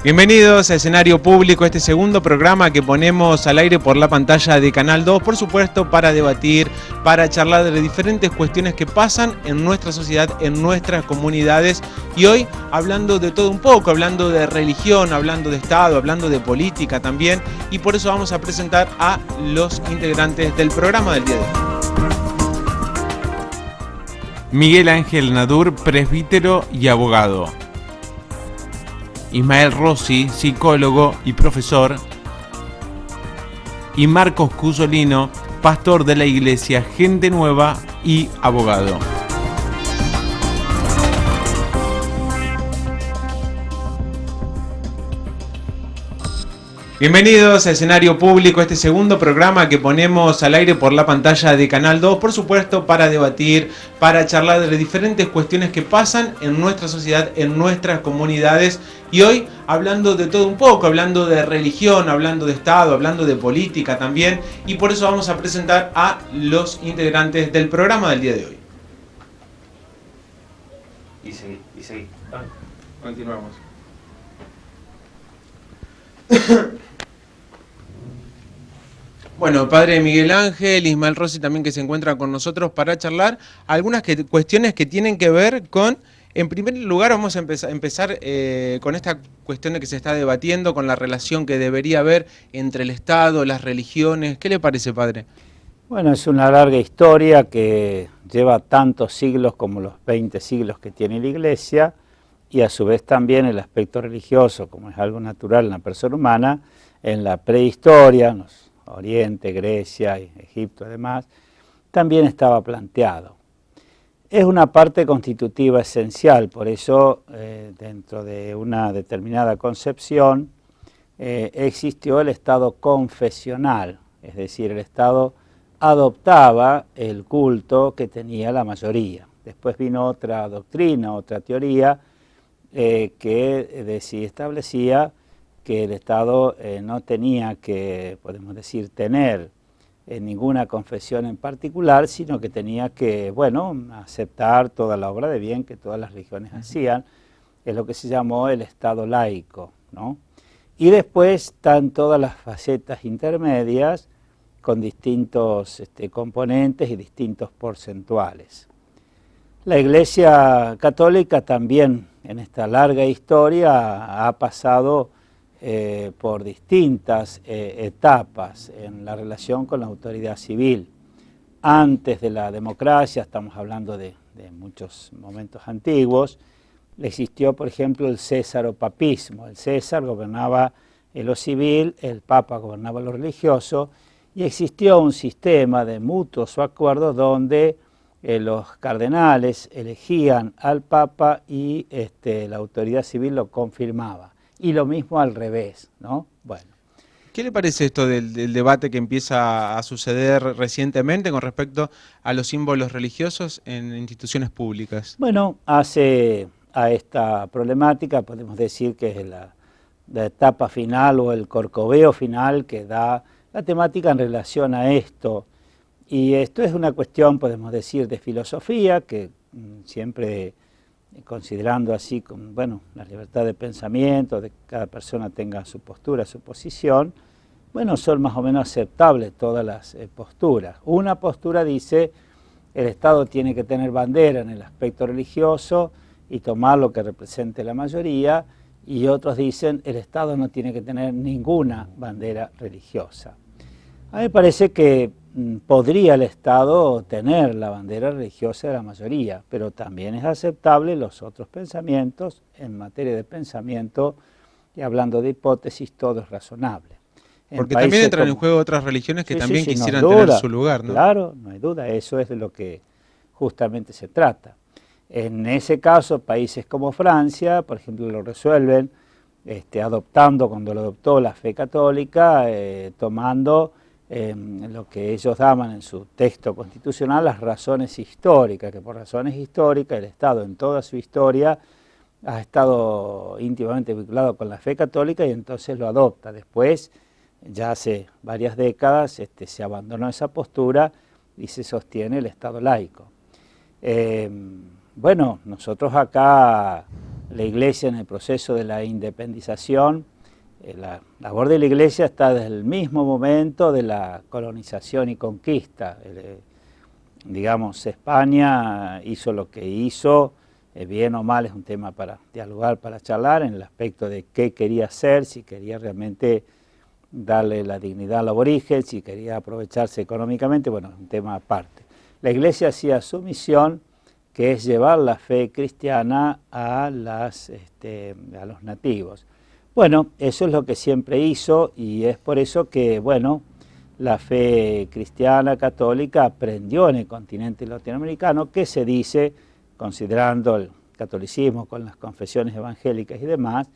Bienvenidos a Escenario Público, este segundo programa que ponemos al aire por la pantalla de Canal 2, por supuesto, para debatir, para charlar de diferentes cuestiones que pasan en nuestra sociedad, en nuestras comunidades. Y hoy hablando de todo un poco, hablando de religión, hablando de Estado, hablando de política también. Y por eso vamos a presentar a los integrantes del programa del día de hoy. Miguel Ángel Nadur, presbítero y abogado. Ismael Rossi, psicólogo y profesor. Y Marcos Cusolino, pastor de la iglesia Gente Nueva y abogado. Bienvenidos a Escenario Público, este segundo programa que ponemos al aire por la pantalla de Canal 2, por supuesto, para debatir, para charlar de diferentes cuestiones que pasan en nuestra sociedad, en nuestras comunidades. Y hoy hablando de todo un poco, hablando de religión, hablando de Estado, hablando de política también. Y por eso vamos a presentar a los integrantes del programa del día de hoy. Y seguí. Continuamos. Bueno, padre Miguel Ángel, Ismael Rossi también que se encuentran con nosotros para charlar algunas cuestiones que tienen que ver con, en primer lugar vamos a empezar con esta cuestión de que se está debatiendo, con la relación que debería haber entre el Estado, las religiones. ¿Qué le parece, padre? Bueno, es una larga historia que lleva tantos siglos como los 20 siglos que tiene la Iglesia, y a su vez también el aspecto religioso, como es algo natural en la persona humana, en la prehistoria, Oriente, Grecia, Egipto, además, también estaba planteado. Es una parte constitutiva esencial, por eso dentro de una determinada concepción existió el Estado confesional, es decir, el Estado adoptaba el culto que tenía la mayoría. Después vino otra doctrina, otra teoría que establecía que el Estado no tenía que, podemos decir, tener ninguna confesión en particular, sino que tenía que, bueno, aceptar toda la obra de bien que todas las religiones hacían. Es lo que se llamó el Estado laico, ¿no? Y después están todas las facetas intermedias con distintos componentes y distintos porcentuales. La Iglesia Católica también en esta larga historia ha pasado por distintas etapas en la relación con la autoridad civil. Antes de la democracia, estamos hablando de muchos momentos antiguos, existió, por ejemplo, el césaropapismo. El César gobernaba en lo civil, el Papa gobernaba lo religioso, y existió un sistema de mutuos acuerdos donde los cardenales elegían al Papa y la autoridad civil lo confirmaba. Y lo mismo al revés, ¿no? Bueno. ¿Qué le parece esto del debate que empieza a suceder recientemente con respecto a los símbolos religiosos en instituciones públicas? Bueno, hace a esta problemática, podemos decir que es la etapa final o el corcoveo final que da la temática en relación a esto. Y esto es una cuestión, podemos decir, de filosofía, que siempre considerando así, bueno, la libertad de pensamiento, de que cada persona tenga su postura, su posición, bueno, son más o menos aceptables todas las posturas. Una postura dice, el Estado tiene que tener bandera en el aspecto religioso y tomar lo que represente la mayoría, y otros dicen, el Estado no tiene que tener ninguna bandera religiosa. A mí me parece que podría el Estado tener la bandera religiosa de la mayoría, pero también es aceptable los otros pensamientos. En materia de pensamiento, y hablando de hipótesis, todo es razonable. Porque también entran en juego otras religiones que también quisieran tener su lugar, ¿no? Claro, no hay duda, eso es de lo que justamente se trata. En ese caso, países como Francia, por ejemplo, lo resuelven adoptando, cuando lo adoptó la fe católica, tomando lo que ellos daban en su texto constitucional, las razones históricas, que por razones históricas el Estado en toda su historia ha estado íntimamente vinculado con la fe católica y entonces lo adopta. Después, ya hace varias décadas, se abandonó esa postura y se sostiene el Estado laico. Bueno, nosotros acá la Iglesia en el proceso de la independización. La labor de la Iglesia está desde el mismo momento de la colonización y conquista. Digamos, España hizo lo que hizo, bien o mal es un tema para dialogar, para charlar, en el aspecto de qué quería hacer, si quería realmente darle la dignidad al aborigen, si quería aprovecharse económicamente, bueno, es un tema aparte. La Iglesia hacía su misión, que es llevar la fe cristiana a los nativos. Bueno, eso es lo que siempre hizo y es por eso que, bueno, la fe cristiana católica aprendió en el continente latinoamericano, que se dice, considerando el catolicismo con las confesiones evangélicas y demás,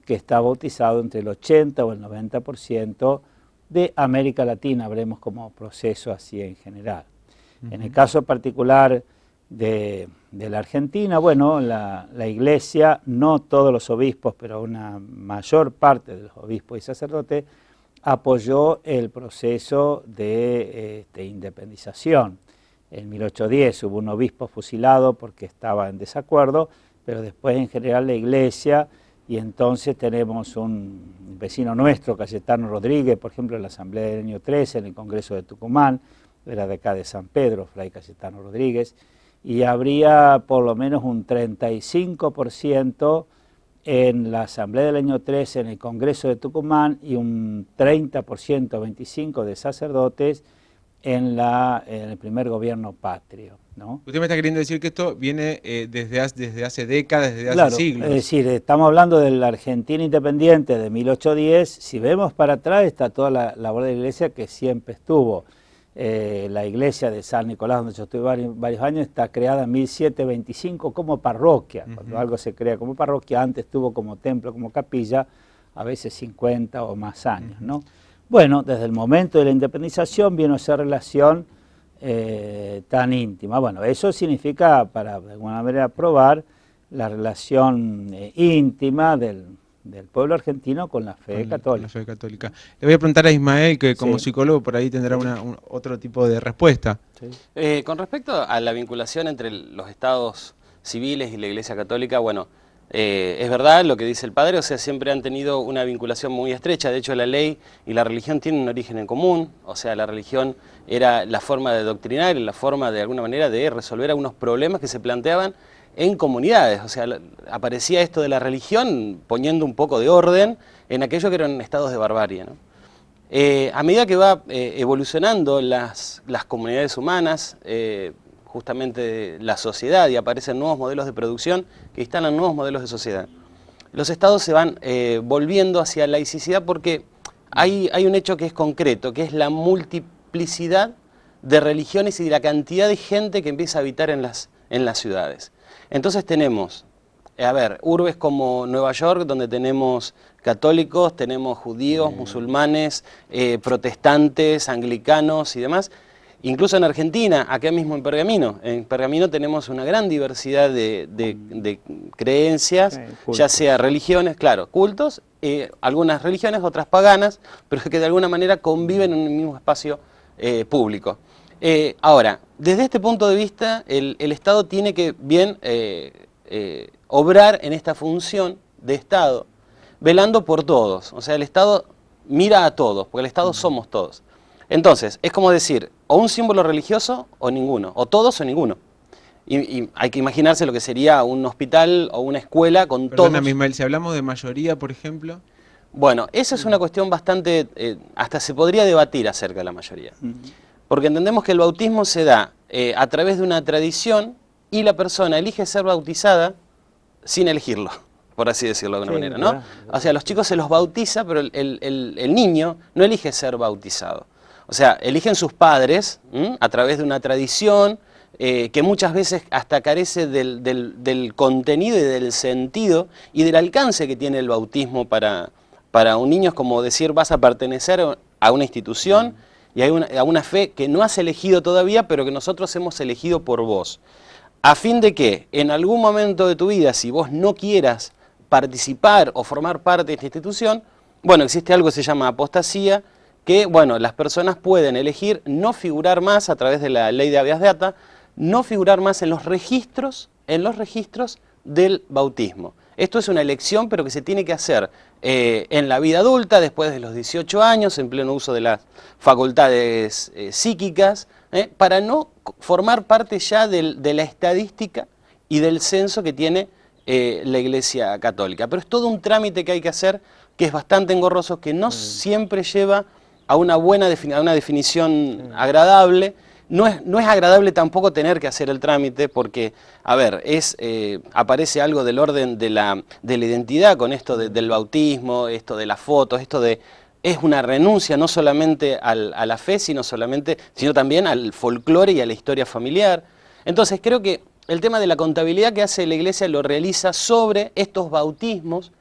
que está bautizado entre el 80 o el 90% de América Latina, habremos como proceso así en general. En el caso particular de la Argentina, bueno, la Iglesia, no todos los obispos, pero una mayor parte de los obispos y sacerdotes, apoyó el proceso de independización. En 1810 hubo un obispo fusilado porque estaba en desacuerdo, pero después en general la Iglesia, y entonces tenemos un vecino nuestro, Cayetano Rodríguez, por ejemplo, en la Asamblea del año 13, en el Congreso de Tucumán, era de acá de San Pedro, Fray Cayetano Rodríguez, y habría por lo menos un 35% en la Asamblea del año 13, en el Congreso de Tucumán, y un 30%, 25% de sacerdotes en el primer gobierno patrio, ¿no? Usted me está queriendo decir que esto viene desde hace décadas, desde Claro, hace siglos. Es decir, estamos hablando de la Argentina independiente de 1810, si vemos para atrás está toda la labor de la Iglesia que siempre estuvo. La iglesia de San Nicolás, donde yo estuve varios años, está creada en 1725 como parroquia. Cuando algo se crea como parroquia, antes estuvo como templo, como capilla, a veces 50 o más años, ¿no? Bueno, desde el momento de la independización vino esa relación tan íntima. Bueno, eso significa, para de alguna manera probar, la relación íntima del pueblo argentino con la fe católica. Con la fe católica. Le voy a preguntar a Ismael, que como psicólogo por ahí tendrá otro tipo de respuesta. Sí. Con respecto a la vinculación entre los estados civiles y la Iglesia Católica, bueno, es verdad lo que dice el padre, o sea, siempre han tenido una vinculación muy estrecha. De hecho, la ley y la religión tienen un origen en común, o sea, la religión era la forma de doctrinar, la forma de alguna manera de resolver algunos problemas que se planteaban en comunidades. O sea, aparecía esto de la religión poniendo un poco de orden en aquello que eran estados de barbarie, ¿no? A medida que va evolucionando las comunidades humanas, justamente la sociedad, y aparecen nuevos modelos de producción que instalan nuevos modelos de sociedad, los estados se van volviendo hacia la laicidad porque hay un hecho que es concreto, que es la multiplicidad de religiones y de la cantidad de gente que empieza a habitar en las ciudades. Entonces tenemos, urbes como Nueva York, donde tenemos católicos, tenemos judíos, musulmanes, protestantes, anglicanos y demás. Incluso en Argentina, acá mismo en Pergamino tenemos una gran diversidad de creencias, ya sea religiones, claro, cultos, algunas religiones, otras paganas, pero que de alguna manera conviven en un mismo espacio público. Ahora, desde este punto de vista, el Estado tiene que bien obrar en esta función de Estado, velando por todos. O sea, el Estado mira a todos, porque el Estado somos todos. Entonces, es como decir, o un símbolo religioso o ninguno, o todos o ninguno. Y hay que imaginarse lo que sería un hospital o una escuela con todos. Perdóname, Ismael, si hablamos de mayoría, por ejemplo. Bueno, esa es una cuestión bastante, hasta se podría debatir acerca de la mayoría. Porque entendemos que el bautismo se da a través de una tradición y la persona elige ser bautizada sin elegirlo, por así decirlo de alguna manera, ¿no? O sea, a los chicos se los bautiza, pero el niño no elige ser bautizado. O sea, eligen sus padres a través de una tradición que muchas veces hasta carece del contenido y del sentido y del alcance que tiene el bautismo para un niño. Es como decir, vas a pertenecer a una institución y a una fe que no has elegido todavía, pero que nosotros hemos elegido por vos. A fin de que en algún momento de tu vida, si vos no quieras participar o formar parte de esta institución, bueno, existe algo que se llama apostasía, que, bueno, las personas pueden elegir no figurar más a través de la ley de habeas data, no figurar más en los registros del bautismo. Esto es una elección, pero que se tiene que hacer en la vida adulta, después de los 18 años, en pleno uso de las facultades psíquicas, para no formar parte ya de la estadística y del censo que tiene la Iglesia Católica. Pero es todo un trámite que hay que hacer, que es bastante engorroso, que no siempre lleva a una buena a una definición agradable. No es agradable tampoco tener que hacer el trámite porque, a ver, aparece algo del orden de la identidad con esto del bautismo, esto de las fotos, es una renuncia no solamente a la fe, sino también al folclore y a la historia familiar. Entonces creo que el tema de la contabilidad que hace la Iglesia lo realiza sobre estos bautismos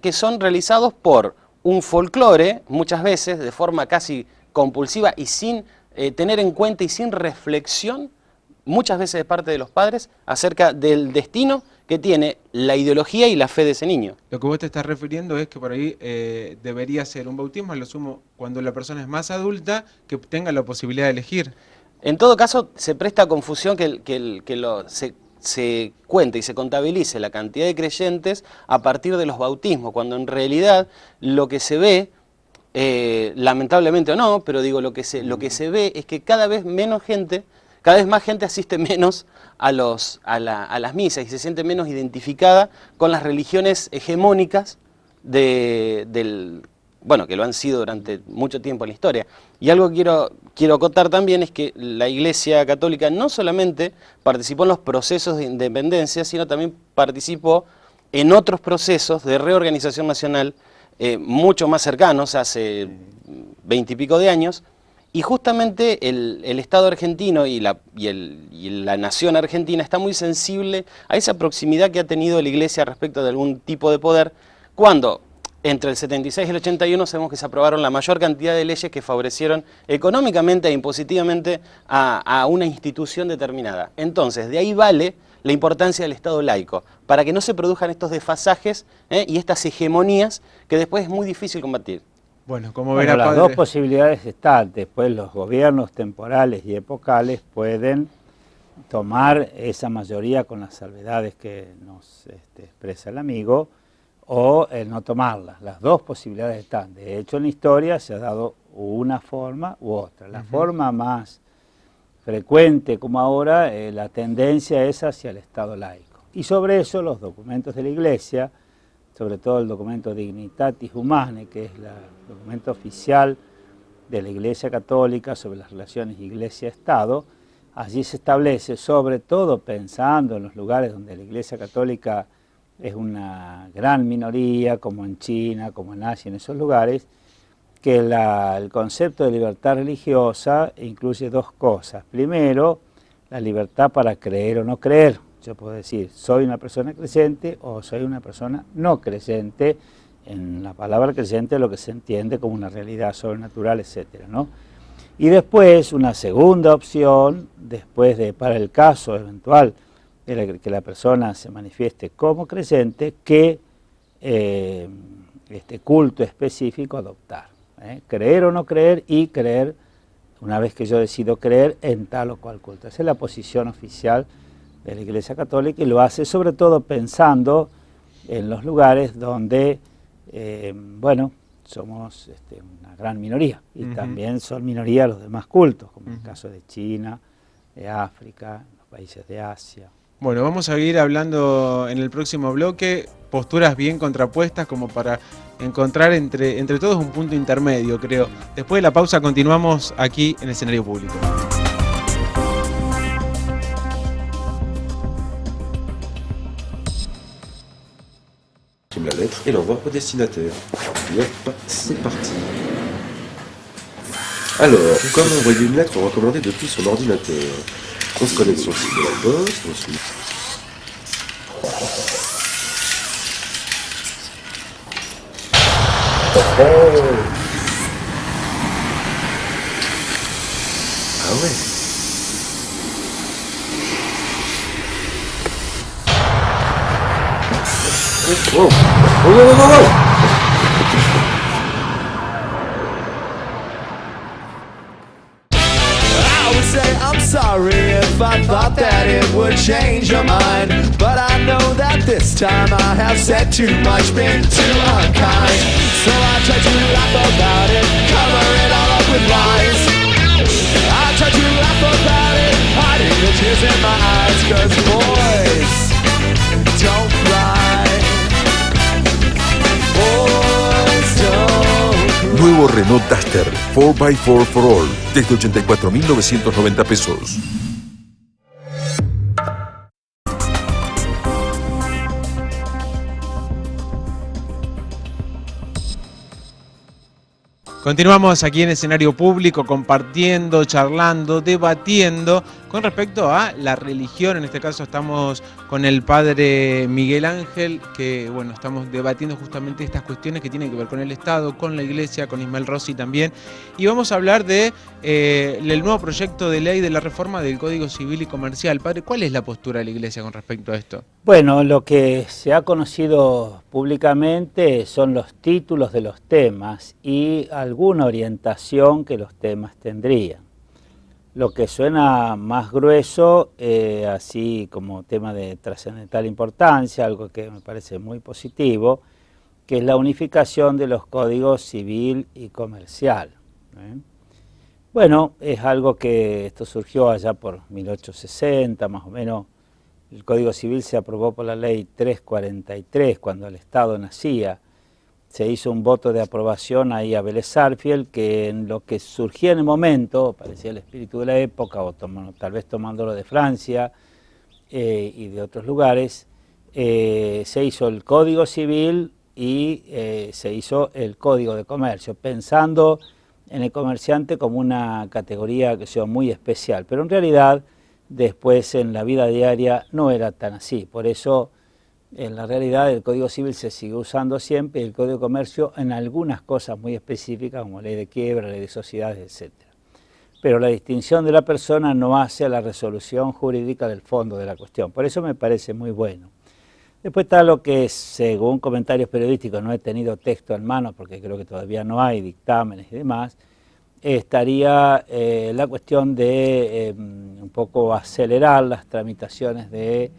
que son realizados por un folclore, muchas veces de forma casi compulsiva y sin tener en cuenta y sin reflexión, muchas veces de parte de los padres, acerca del destino que tiene la ideología y la fe de ese niño. Lo que vos te estás refiriendo es que por ahí debería ser un bautismo, a lo sumo, cuando la persona es más adulta, que tenga la posibilidad de elegir. En todo caso, se presta a confusión se cuente y se contabilice la cantidad de creyentes a partir de los bautismos, cuando en realidad lo que se ve, lamentablemente o no, pero digo, lo que se ve es que cada vez más gente asiste menos a las misas y se siente menos identificada con las religiones hegemónicas que lo han sido durante mucho tiempo en la historia. Y algo que quiero acotar también es que la Iglesia Católica no solamente participó en los procesos de independencia, sino también participó en otros procesos de reorganización nacional mucho más cercanos, hace 20 y pico de años, y justamente el Estado argentino y la nación argentina está muy sensible a esa proximidad que ha tenido la Iglesia respecto de algún tipo de poder, cuando entre el 76 y el 81 sabemos que se aprobaron la mayor cantidad de leyes que favorecieron económicamente e impositivamente a una institución determinada. Entonces, de ahí vale la importancia del Estado laico, para que no se produzcan estos desfasajes y estas hegemonías que después es muy difícil combatir. Bueno, como verá, las padre, dos posibilidades están. Después los gobiernos temporales y epocales pueden tomar esa mayoría con las salvedades que nos expresa el amigo, o no tomarlas. Las dos posibilidades están. De hecho, en la historia se ha dado una forma u otra. La forma más frecuente como ahora, la tendencia es hacia el Estado laico. Y sobre eso los documentos de la Iglesia, sobre todo el documento Dignitatis Humanae, que es el documento oficial de la Iglesia Católica sobre las relaciones Iglesia-Estado, allí se establece, sobre todo pensando en los lugares donde la Iglesia Católica es una gran minoría, como en China, como en Asia, en esos lugares, que el concepto de libertad religiosa incluye dos cosas. Primero, la libertad para creer o no creer. Yo puedo decir, soy una persona creyente o soy una persona no creyente. En la palabra creyente lo que se entiende como una realidad sobrenatural, etcétera, ¿no? Y después, una segunda opción, para el caso eventual de que la persona se manifieste como creyente, que este culto específico adoptar. Creer o no creer y creer, una vez que yo decido creer, en tal o cual culto. Esa es la posición oficial de la Iglesia Católica y lo hace sobre todo pensando en los lugares donde, somos una gran minoría y también son minoría los demás cultos, como en el caso de China, de África, los países de Asia. Bueno, vamos a ir hablando en el próximo bloque, posturas bien contrapuestas como para encontrar entre todos un punto intermedio, creo. Después de la pausa continuamos aquí en el escenario público. La lettre et l'envoie au destinataire. Hop, c'est parti. Alors, comment envoyer une lettre recommandée depuis son ordinateur? On se connecte sur le site de la poste, ensuite. Ah ouais. Oh, oh, oh, oh, oh, oh. I would say I'm sorry if I thought that and it would change your mind. But I know that this time I have said too much, been too unkind. So I try to laugh about it, cover it all up with lies. I try to laugh about it, hiding the tears in my eyes. Cause boys don't cry. Boys don't cry. Nuevo Renault Duster 4x4 for All, desde 84.990 pesos. Continuamos aquí en escenario público, compartiendo, charlando, debatiendo con respecto a la religión. En este caso estamos con el padre Miguel Ángel, que bueno, estamos debatiendo justamente estas cuestiones que tienen que ver con el Estado, con la Iglesia, con Ismael Rossi también. Y vamos a hablar de el nuevo proyecto de ley de la reforma del Código Civil y Comercial. Padre, ¿cuál es la postura de la Iglesia con respecto a esto? Bueno, lo que se ha conocido públicamente son los títulos de los temas y alguna orientación que los temas tendrían. Lo que suena más grueso, así como tema de trascendental importancia, algo que me parece muy positivo, que es la unificación de los códigos civil y comercial. Bueno, es algo que esto surgió allá por 1860, más o menos. El Código Civil se aprobó por la ley 343, cuando el Estado nacía. Se hizo un voto de aprobación ahí a Vélez Sarsfield, que en lo que surgía en el momento, parecía el espíritu de la época, o tal vez tomándolo de Francia y de otros lugares, se hizo el Código Civil y se hizo el Código de Comercio, pensando en el comerciante como una categoría que sea muy especial, pero en realidad después en la vida diaria no era tan así. Por eso en la realidad el Código Civil se sigue usando siempre y el Código de Comercio en algunas cosas muy específicas como ley de quiebra, ley de sociedades, etc. Pero la distinción de la persona no hace a la resolución jurídica del fondo de la cuestión. Por eso me parece muy bueno. Después está lo que, según comentarios periodísticos, no he tenido texto en mano porque creo que todavía no hay dictámenes y demás, estaría la cuestión de un poco acelerar las tramitaciones de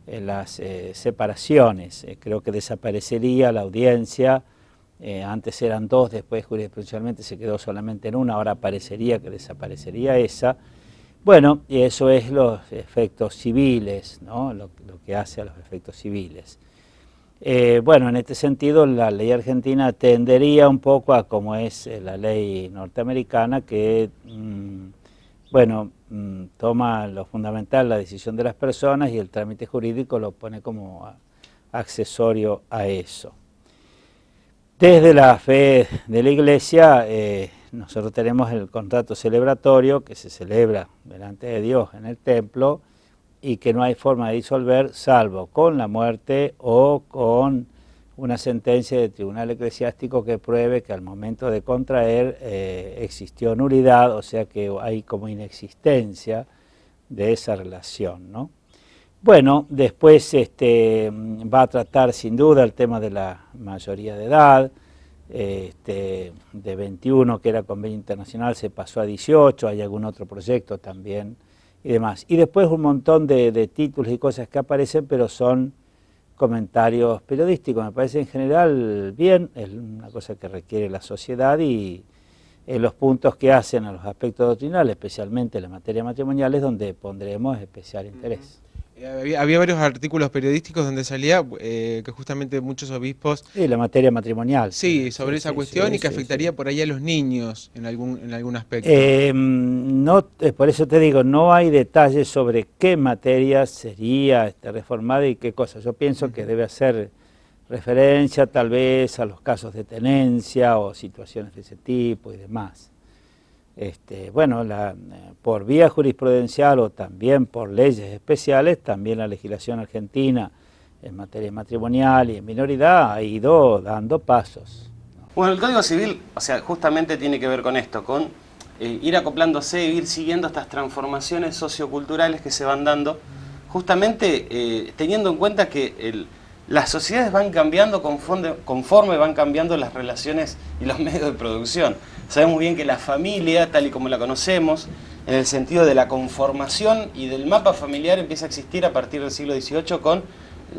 las separaciones. Creo que desaparecería la audiencia, antes eran dos, después jurisprudencialmente se quedó solamente en una, ahora parecería que desaparecería esa. Bueno, y eso es los efectos civiles, ¿no? Lo que hace a los efectos civiles. Bueno, en este sentido la ley argentina tendería un poco a como es la ley norteamericana que, bueno, toma lo fundamental, la decisión de las personas y el trámite jurídico lo pone como accesorio a eso. Desde la fe de la Iglesia, nosotros tenemos el contrato celebratorio que se celebra delante de Dios en el templo y que no hay forma de disolver salvo con la muerte o con una sentencia de tribunal eclesiástico que pruebe que al momento de contraer existió nulidad, o sea que hay como inexistencia de esa relación, ¿no? Bueno, después va a tratar sin duda el tema de la mayoría de edad, de 21 que era convenio internacional se pasó a 18, hay algún otro proyecto también y demás. Y después un montón de títulos y cosas que aparecen, pero son comentarios periodísticos. Me parece en general bien, es una cosa que requiere la sociedad y los puntos que hacen a los aspectos doctrinales, especialmente en la materia matrimonial, es donde pondremos especial interés. Había varios artículos periodísticos donde salía que justamente muchos obispos... Sí, la materia matrimonial. Sí, sobre esa cuestión y que afectaría por ahí a los niños en algún aspecto. No, por eso te digo, no hay detalles sobre qué materia sería reformada y qué cosa. Yo pienso que debe hacer referencia tal vez a los casos de tenencia o situaciones de ese tipo y demás. Bueno, por vía jurisprudencial o también por leyes especiales, también la legislación argentina en materia matrimonial y en minoridad ha ido dando pasos. Bueno, el Código Civil, o sea, justamente tiene que ver con esto, con ir acoplándose, ir siguiendo estas transformaciones socioculturales que se van dando, justamente teniendo en cuenta que las sociedades van cambiando conforme van cambiando las relaciones y los medios de producción. Sabemos bien que la familia, tal y como la conocemos, en el sentido de la conformación y del mapa familiar empieza a existir a partir del siglo XVIII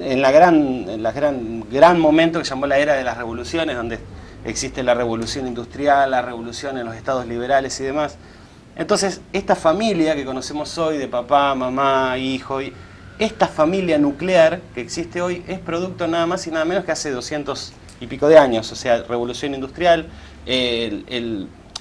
en la gran momento que llamó la era de las revoluciones, donde existe la revolución industrial, la revolución en los estados liberales y demás. Entonces, esta familia que conocemos hoy de papá, mamá, hijo, esta familia nuclear que existe hoy es producto nada más y nada menos que hace 200 y pico de años, o sea, revolución industrial,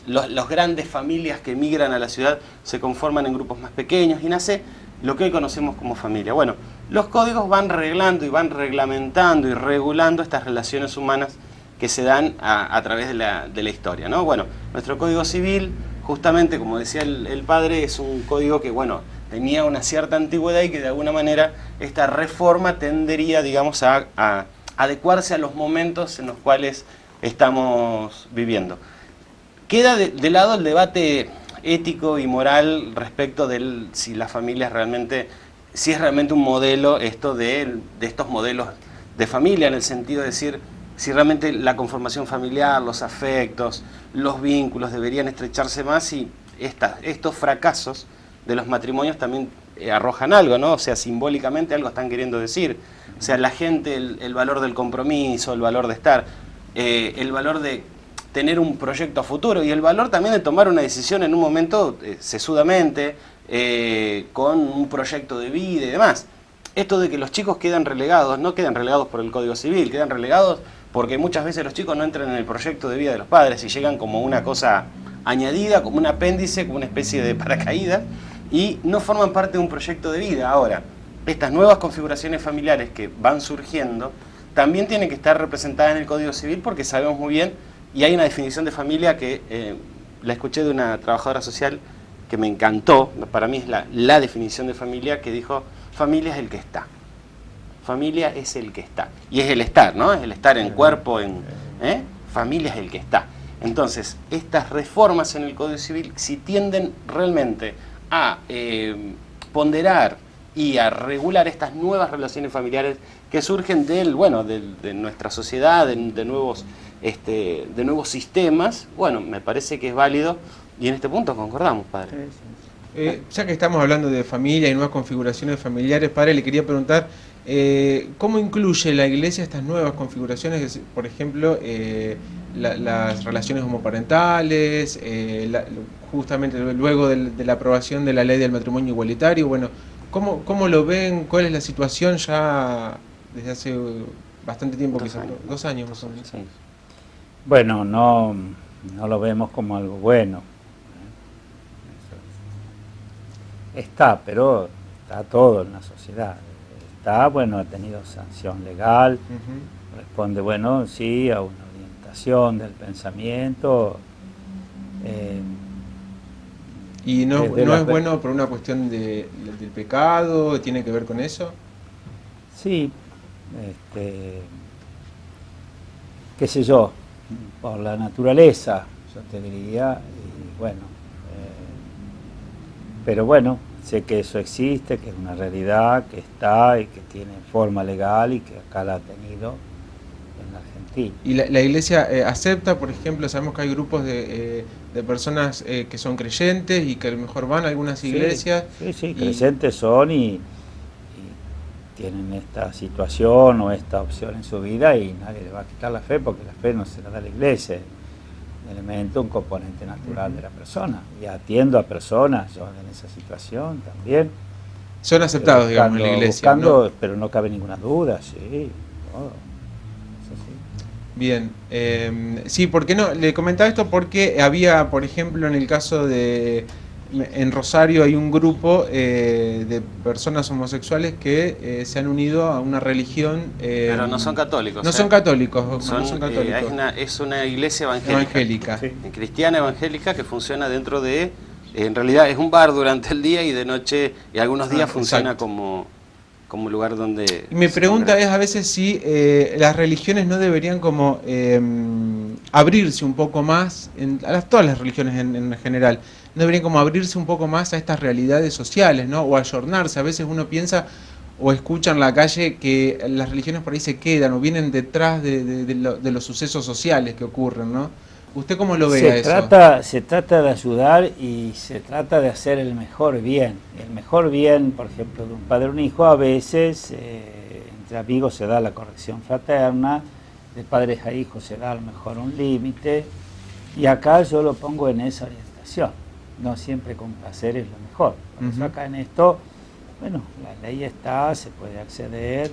las grandes familias que emigran a la ciudad se conforman en grupos más pequeños y nace lo que hoy conocemos como familia. Bueno, los códigos van reglando y van reglamentando y regulando estas relaciones humanas que se dan a través de la historia, ¿no? Bueno, nuestro Código Civil, justamente como decía el padre, es un código que, bueno, tenía una cierta antigüedad y que de alguna manera esta reforma tendería, digamos, a adecuarse a los momentos en los cuales estamos viviendo. Queda de lado el debate ético y moral respecto de si las familias realmente, si es realmente un modelo esto de estos modelos de familia, en el sentido de decir si realmente la conformación familiar, los afectos, los vínculos deberían estrecharse más y estos fracasos de los matrimonios también arrojan algo, ¿no? O sea, simbólicamente algo están queriendo decir. O sea, la gente, el valor del compromiso, el valor de estar, el valor de tener un proyecto a futuro y el valor también de tomar una decisión en un momento sesudamente, con un proyecto de vida y demás. Esto de que los chicos quedan relegados, no quedan relegados por el Código Civil, quedan relegados porque muchas veces los chicos no entran en el proyecto de vida de los padres y llegan como una cosa añadida, como un apéndice, como una especie de paracaídas y no forman parte de un proyecto de vida. Ahora, estas nuevas configuraciones familiares que van surgiendo también tienen que estar representadas en el Código Civil porque sabemos muy bien, y hay una definición de familia que la escuché de una trabajadora social que me encantó, para mí es la definición de familia, que dijo: familia es el que está. Familia es el que está. Y es el estar, ¿no? Es el estar en cuerpo, familia es el que está. Entonces, estas reformas en el Código Civil, si tienden realmente a ponderar y a regular estas nuevas relaciones familiares que surgen de nuestra sociedad, de nuevos sistemas, bueno, me parece que es válido y en este punto concordamos, padre. Ya que estamos hablando de familia y nuevas configuraciones familiares, padre, le quería preguntar, ¿cómo incluye la Iglesia estas nuevas configuraciones? Por ejemplo, las relaciones homoparentales, justamente luego de la aprobación de la ley del matrimonio igualitario. Bueno, ¿cómo lo ven? ¿Cuál es la situación ya desde hace bastante tiempo? 2 años más o menos. Sí. Bueno, no lo vemos como algo bueno. Está, pero está todo en la sociedad. Está, bueno, ha tenido sanción legal, responde, bueno, sí, a una orientación del pensamiento. ¿Y no es bueno por una cuestión del pecado? ¿Tiene que ver con eso? Sí, qué sé yo, por la naturaleza, yo te diría, y bueno, pero bueno, sé que eso existe, que es una realidad, que está y que tiene forma legal y que acá la ha tenido en la Argentina. ¿Y la Iglesia acepta, por ejemplo, sabemos que hay grupos de personas que son creyentes y que a lo mejor van a algunas iglesias? Sí, creyentes son y tienen esta situación o esta opción en su vida y nadie le va a quitar la fe porque la fe no se la da la Iglesia. Un elemento, un componente natural de la persona. Y atiendo a personas, yo en esa situación también. Son aceptados, digamos, en la Iglesia, buscando, ¿no? Pero no cabe ninguna duda, sí, todo. Eso sí. Bien, sí, ¿por qué no? Le comentaba esto porque había, por ejemplo, en el caso en Rosario hay un grupo de personas homosexuales que se han unido a una religión. Pero no son católicos. No son católicos. Es una iglesia evangélica. Sí. Cristiana evangélica que funciona dentro de. En realidad es un bar durante el día y de noche, y algunos días funciona como lugar donde. Y mi pregunta es a veces si las religiones no deberían como abrirse un poco más, todas las religiones en general, no deberían como abrirse un poco más a estas realidades sociales, ¿no? O ayornarse. A veces uno piensa o escucha en la calle que las religiones por ahí se quedan o vienen detrás de los sucesos sociales que ocurren, ¿no? ¿Usted cómo lo ve a eso? Se trata de ayudar y se trata de hacer el mejor bien. El mejor bien, por ejemplo, de un padre o un hijo, a veces entre amigos se da la corrección fraterna, de padres a hijos se da a lo mejor un límite, y acá yo lo pongo en esa orientación. No siempre con placer es lo mejor. Por eso acá en esto, bueno, la ley está, se puede acceder,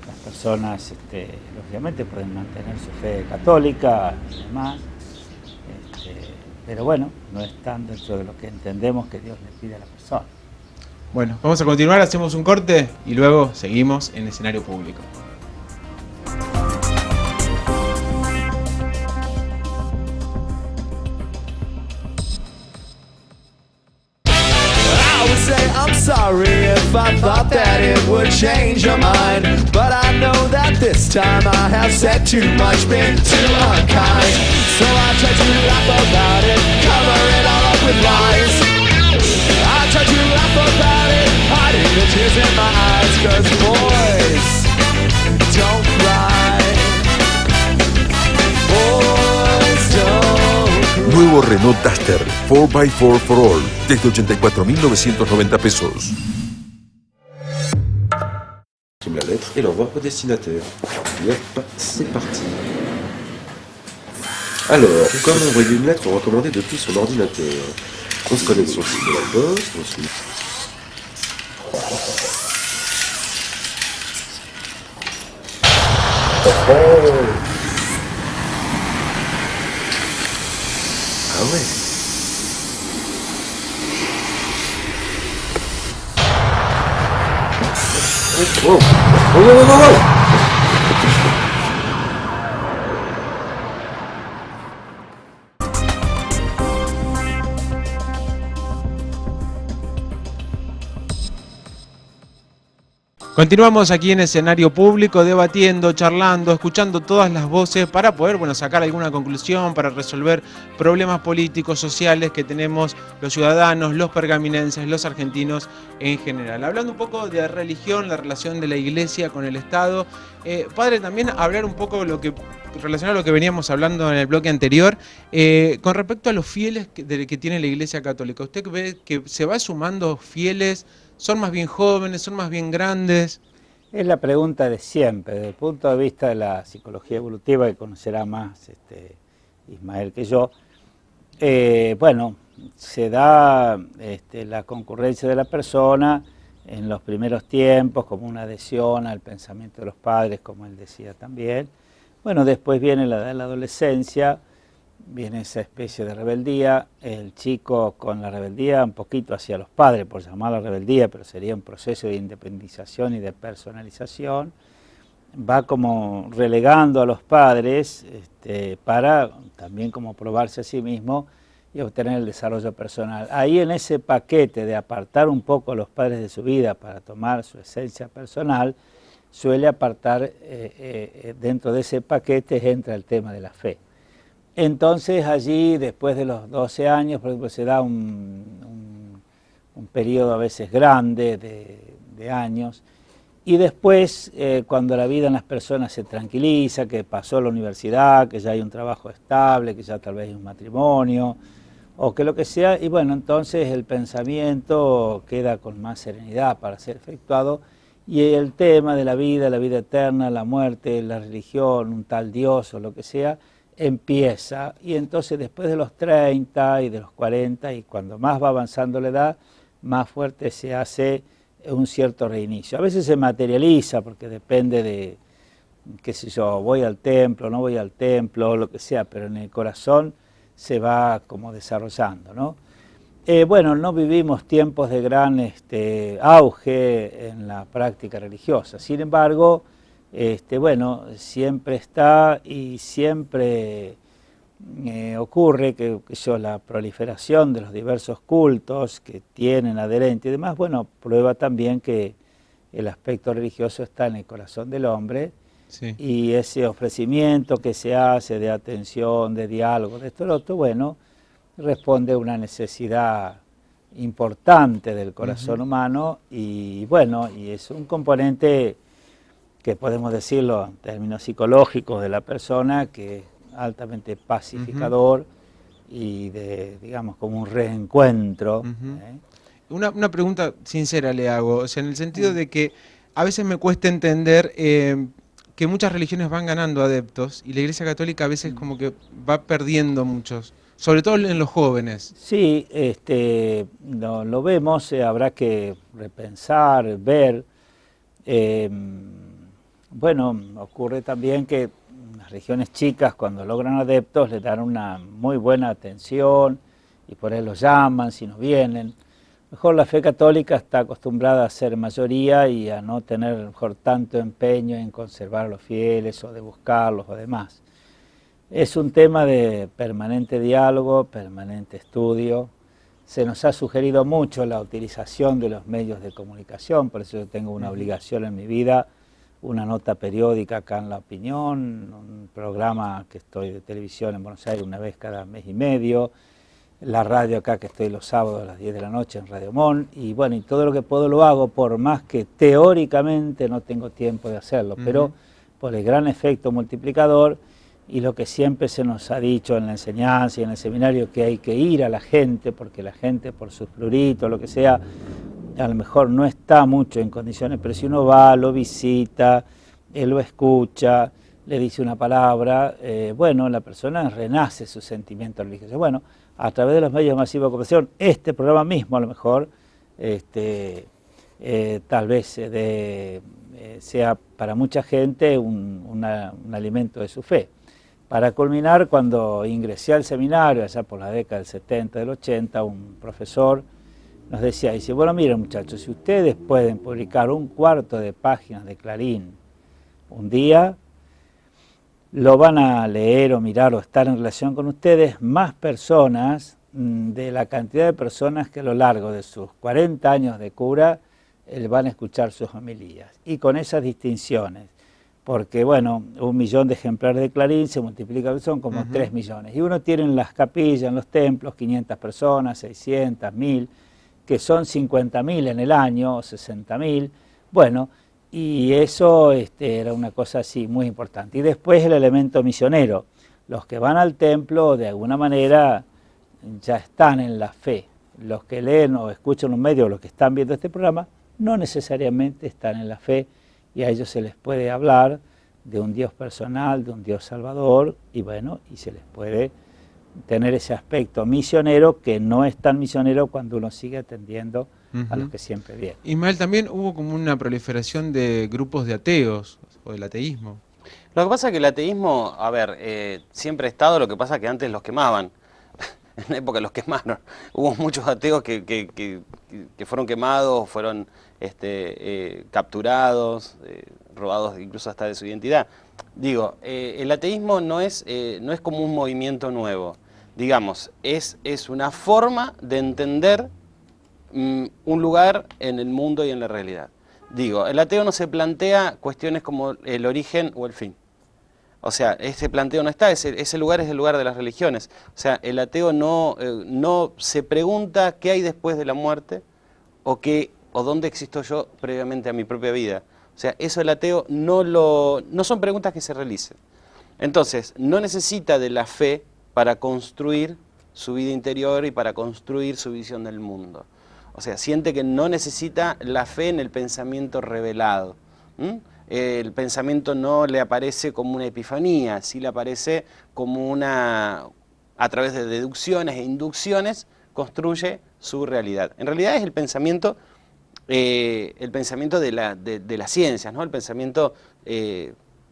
las personas lógicamente pueden mantener su fe católica y demás, pero bueno, no están dentro de lo que entendemos que Dios le pide a la persona. Bueno, vamos a continuar, hacemos un corte y luego seguimos en escenario público. I'm sorry if I thought that it would change your mind, but I know that this time I have said too much, been too unkind. So I try to laugh about it, cover it all up with lies. I try to laugh about it, hiding the tears in my eyes, 'cause boys don't cry. Boys don't cry. Nuevo Renault Duster 4x4 for All, desde 84.990 pesos. Imprime la lettre et l'envoie au destinataire. Yep, c'est parti. Alors, comment envoyer une lettre recommandée depuis son ordinateur? On se connecte sur le site de la poste, ensuite. Ah ouais. Oh, oh, oh, oh, oh. Continuamos aquí en escenario público, debatiendo, charlando, escuchando todas las voces para poder, sacar alguna conclusión, para resolver problemas políticos, sociales que tenemos los ciudadanos, los pergaminenses, los argentinos en general. Hablando un poco de religión, la relación de la Iglesia con el Estado. Padre, también hablar un poco relacionado a lo que veníamos hablando en el bloque anterior, con respecto a los fieles que tiene la Iglesia Católica. ¿Usted ve que se va sumando fieles? ¿Son más bien jóvenes? ¿Son más bien grandes? Es la pregunta de siempre, desde el punto de vista de la psicología evolutiva, que conocerá más Ismael que yo. Se da la concurrencia de la persona en los primeros tiempos como una adhesión al pensamiento de los padres, como él decía también. Bueno, después viene la edad de la adolescencia, viene esa especie de rebeldía, el chico con la rebeldía un poquito hacia los padres, por llamarla rebeldía, pero sería un proceso de independización y de personalización, va como relegando a los padres para también como probarse a sí mismo y obtener el desarrollo personal. Ahí en ese paquete de apartar un poco a los padres de su vida para tomar su esencia personal, suele apartar, dentro de ese paquete entra el tema de la fe. Entonces allí, después de los 12 años, por ejemplo, se da un periodo a veces grande de años, y después, cuando la vida en las personas se tranquiliza, que pasó la universidad, que ya hay un trabajo estable, que ya tal vez hay un matrimonio, o que lo que sea, y bueno, entonces el pensamiento queda con más serenidad para ser efectuado, y el tema de la vida eterna, la muerte, la religión, un tal Dios o lo que sea, empieza, y entonces después de los 30 y de los 40, y cuando más va avanzando la edad, más fuerte se hace un cierto reinicio. A veces se materializa porque depende de, qué sé yo, voy al templo, no voy al templo, lo que sea, pero en el corazón se va como desarrollando, ¿no? No vivimos tiempos de gran auge en la práctica religiosa, sin embargo, siempre está y siempre ocurre que la proliferación de los diversos cultos que tienen adherentes y demás, prueba también que el aspecto religioso está en el corazón del hombre, sí. Y ese ofrecimiento que se hace de atención, de diálogo, de esto y lo otro, responde a una necesidad importante del corazón humano y es un componente que podemos decirlo en términos psicológicos de la persona que altamente pacificador y de, digamos, como un reencuentro. Una pregunta sincera le hago, o sea, en el sentido de que a veces me cuesta entender que muchas religiones van ganando adeptos y la Iglesia Católica a veces como que va perdiendo muchos, sobre todo en los jóvenes. Sí, lo vemos, habrá que repensar, ver. Bueno, ocurre también que las religiones chicas, cuando logran adeptos, les dan una muy buena atención y por ahí los llaman si no vienen. Mejor la fe católica está acostumbrada a ser mayoría y a no tener mejor tanto empeño en conservar a los fieles o de buscarlos o demás. Es un tema de permanente diálogo, permanente estudio. Se nos ha sugerido mucho la utilización de los medios de comunicación, por eso yo tengo una obligación en mi vida, una nota periódica acá en La Opinión, un programa que estoy de televisión en Buenos Aires una vez cada mes y medio, la radio acá que estoy los sábados a las 10 de la noche en Radio Mon, y bueno, y todo lo que puedo lo hago, por más que teóricamente no tengo tiempo de hacerlo, pero por el gran efecto multiplicador y lo que siempre se nos ha dicho en la enseñanza y en el seminario, que hay que ir a la gente, porque la gente por sus pluritos, lo que sea, a lo mejor no está mucho en condiciones, pero si uno va, lo visita, lo escucha, le dice una palabra, bueno, la persona renace su sentimiento religioso. Bueno, a través de los medios masivos de comunicación, este programa mismo a lo mejor, tal vez sea para mucha gente un alimento de su fe. Para culminar, cuando ingresé al seminario, allá por la década del 70, del 80, un profesor nos decía, dice, bueno, miren muchachos, si ustedes pueden publicar un cuarto de páginas de Clarín un día, lo van a leer o mirar o estar en relación con ustedes más personas de la cantidad de personas que a lo largo de sus 40 años de cura van a escuchar sus homilías. Y con esas distinciones, porque bueno, 1 millón de ejemplares de Clarín se multiplica, son como 3 millones. Y uno tiene en las capillas, en los templos, 500 personas, 600, 1000, que son 50.000 en el año, 60.000, bueno, y eso era una cosa así muy importante. Y después el elemento misionero, los que van al templo de alguna manera ya están en la fe, los que leen o escuchan un medio, los que están viendo este programa, no necesariamente están en la fe, y a ellos se les puede hablar de un Dios personal, de un Dios salvador, y bueno, y se les puede tener ese aspecto misionero que no es tan misionero cuando uno sigue atendiendo a los que siempre vienen. Ismael, también hubo como una proliferación de grupos de ateos o del ateísmo. Lo que pasa es que el ateísmo, a ver, siempre ha estado, lo que pasa es que antes los quemaban. En la época los quemaron. Hubo muchos ateos que fueron quemados, fueron capturados, robados incluso hasta de su identidad. Digo, el ateísmo no es como un movimiento nuevo. Digamos, es una forma de entender un lugar en el mundo y en la realidad. Digo, el ateo no se plantea cuestiones como el origen o el fin. O sea, ese planteo no está, ese lugar es el lugar de las religiones. O sea, el ateo no se pregunta qué hay después de la muerte o dónde existo yo previamente a mi propia vida. O sea, eso el ateo no son preguntas que se realicen. Entonces, no necesita de la fe para construir su vida interior y para construir su visión del mundo. O sea, siente que no necesita la fe en el pensamiento revelado. El pensamiento no le aparece como una epifanía, sí le aparece como a través de deducciones e inducciones, construye su realidad. En realidad es el pensamiento de las ciencias, ¿no? El pensamiento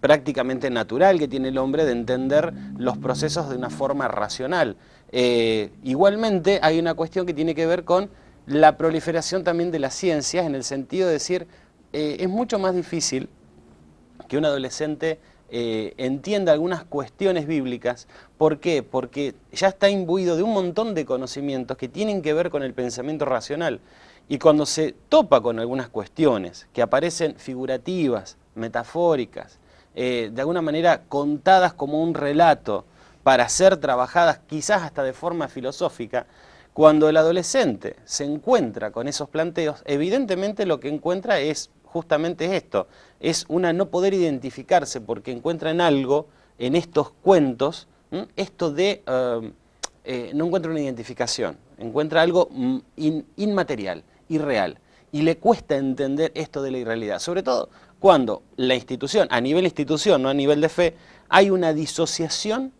prácticamente natural que tiene el hombre de entender los procesos de una forma racional. Igualmente hay una cuestión que tiene que ver con la proliferación también de las ciencias, en el sentido de decir, es mucho más difícil que un adolescente entienda algunas cuestiones bíblicas. ¿Por qué? Porque ya está imbuido de un montón de conocimientos que tienen que ver con el pensamiento racional. Y cuando se topa con algunas cuestiones que aparecen figurativas, metafóricas, de alguna manera contadas como un relato para ser trabajadas quizás hasta de forma filosófica, cuando el adolescente se encuentra con esos planteos, evidentemente lo que encuentra es justamente esto, es no poder identificarse porque encuentra en algo en estos cuentos esto de, no encuentra una identificación, encuentra algo inmaterial, irreal, y le cuesta entender esto de la irrealidad, sobre todo cuando la institución, a nivel institución, no a nivel de fe, hay una disociación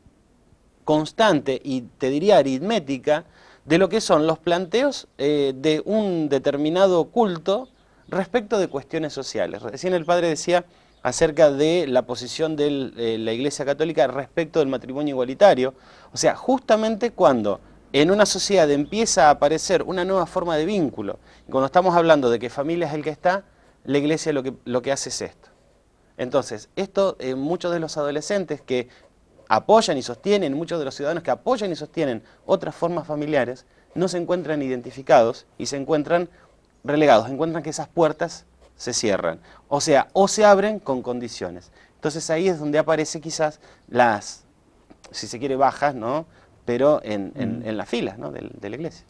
constante y te diría aritmética de lo que son los planteos de un determinado culto respecto de cuestiones sociales. Recién el padre decía acerca de la posición de la Iglesia Católica respecto del matrimonio igualitario. O sea, justamente cuando en una sociedad empieza a aparecer una nueva forma de vínculo, y cuando estamos hablando de que familia es el que está, la Iglesia lo que hace es esto. Entonces, esto muchos de los adolescentes que apoyan y sostienen, muchos de los ciudadanos que apoyan y sostienen otras formas familiares, no se encuentran identificados y se encuentran relegados, encuentran que esas puertas se cierran, o sea, o se abren con condiciones. Entonces ahí es donde aparece quizás las, si se quiere, bajas, ¿no? Pero en las filas, ¿no? de la iglesia.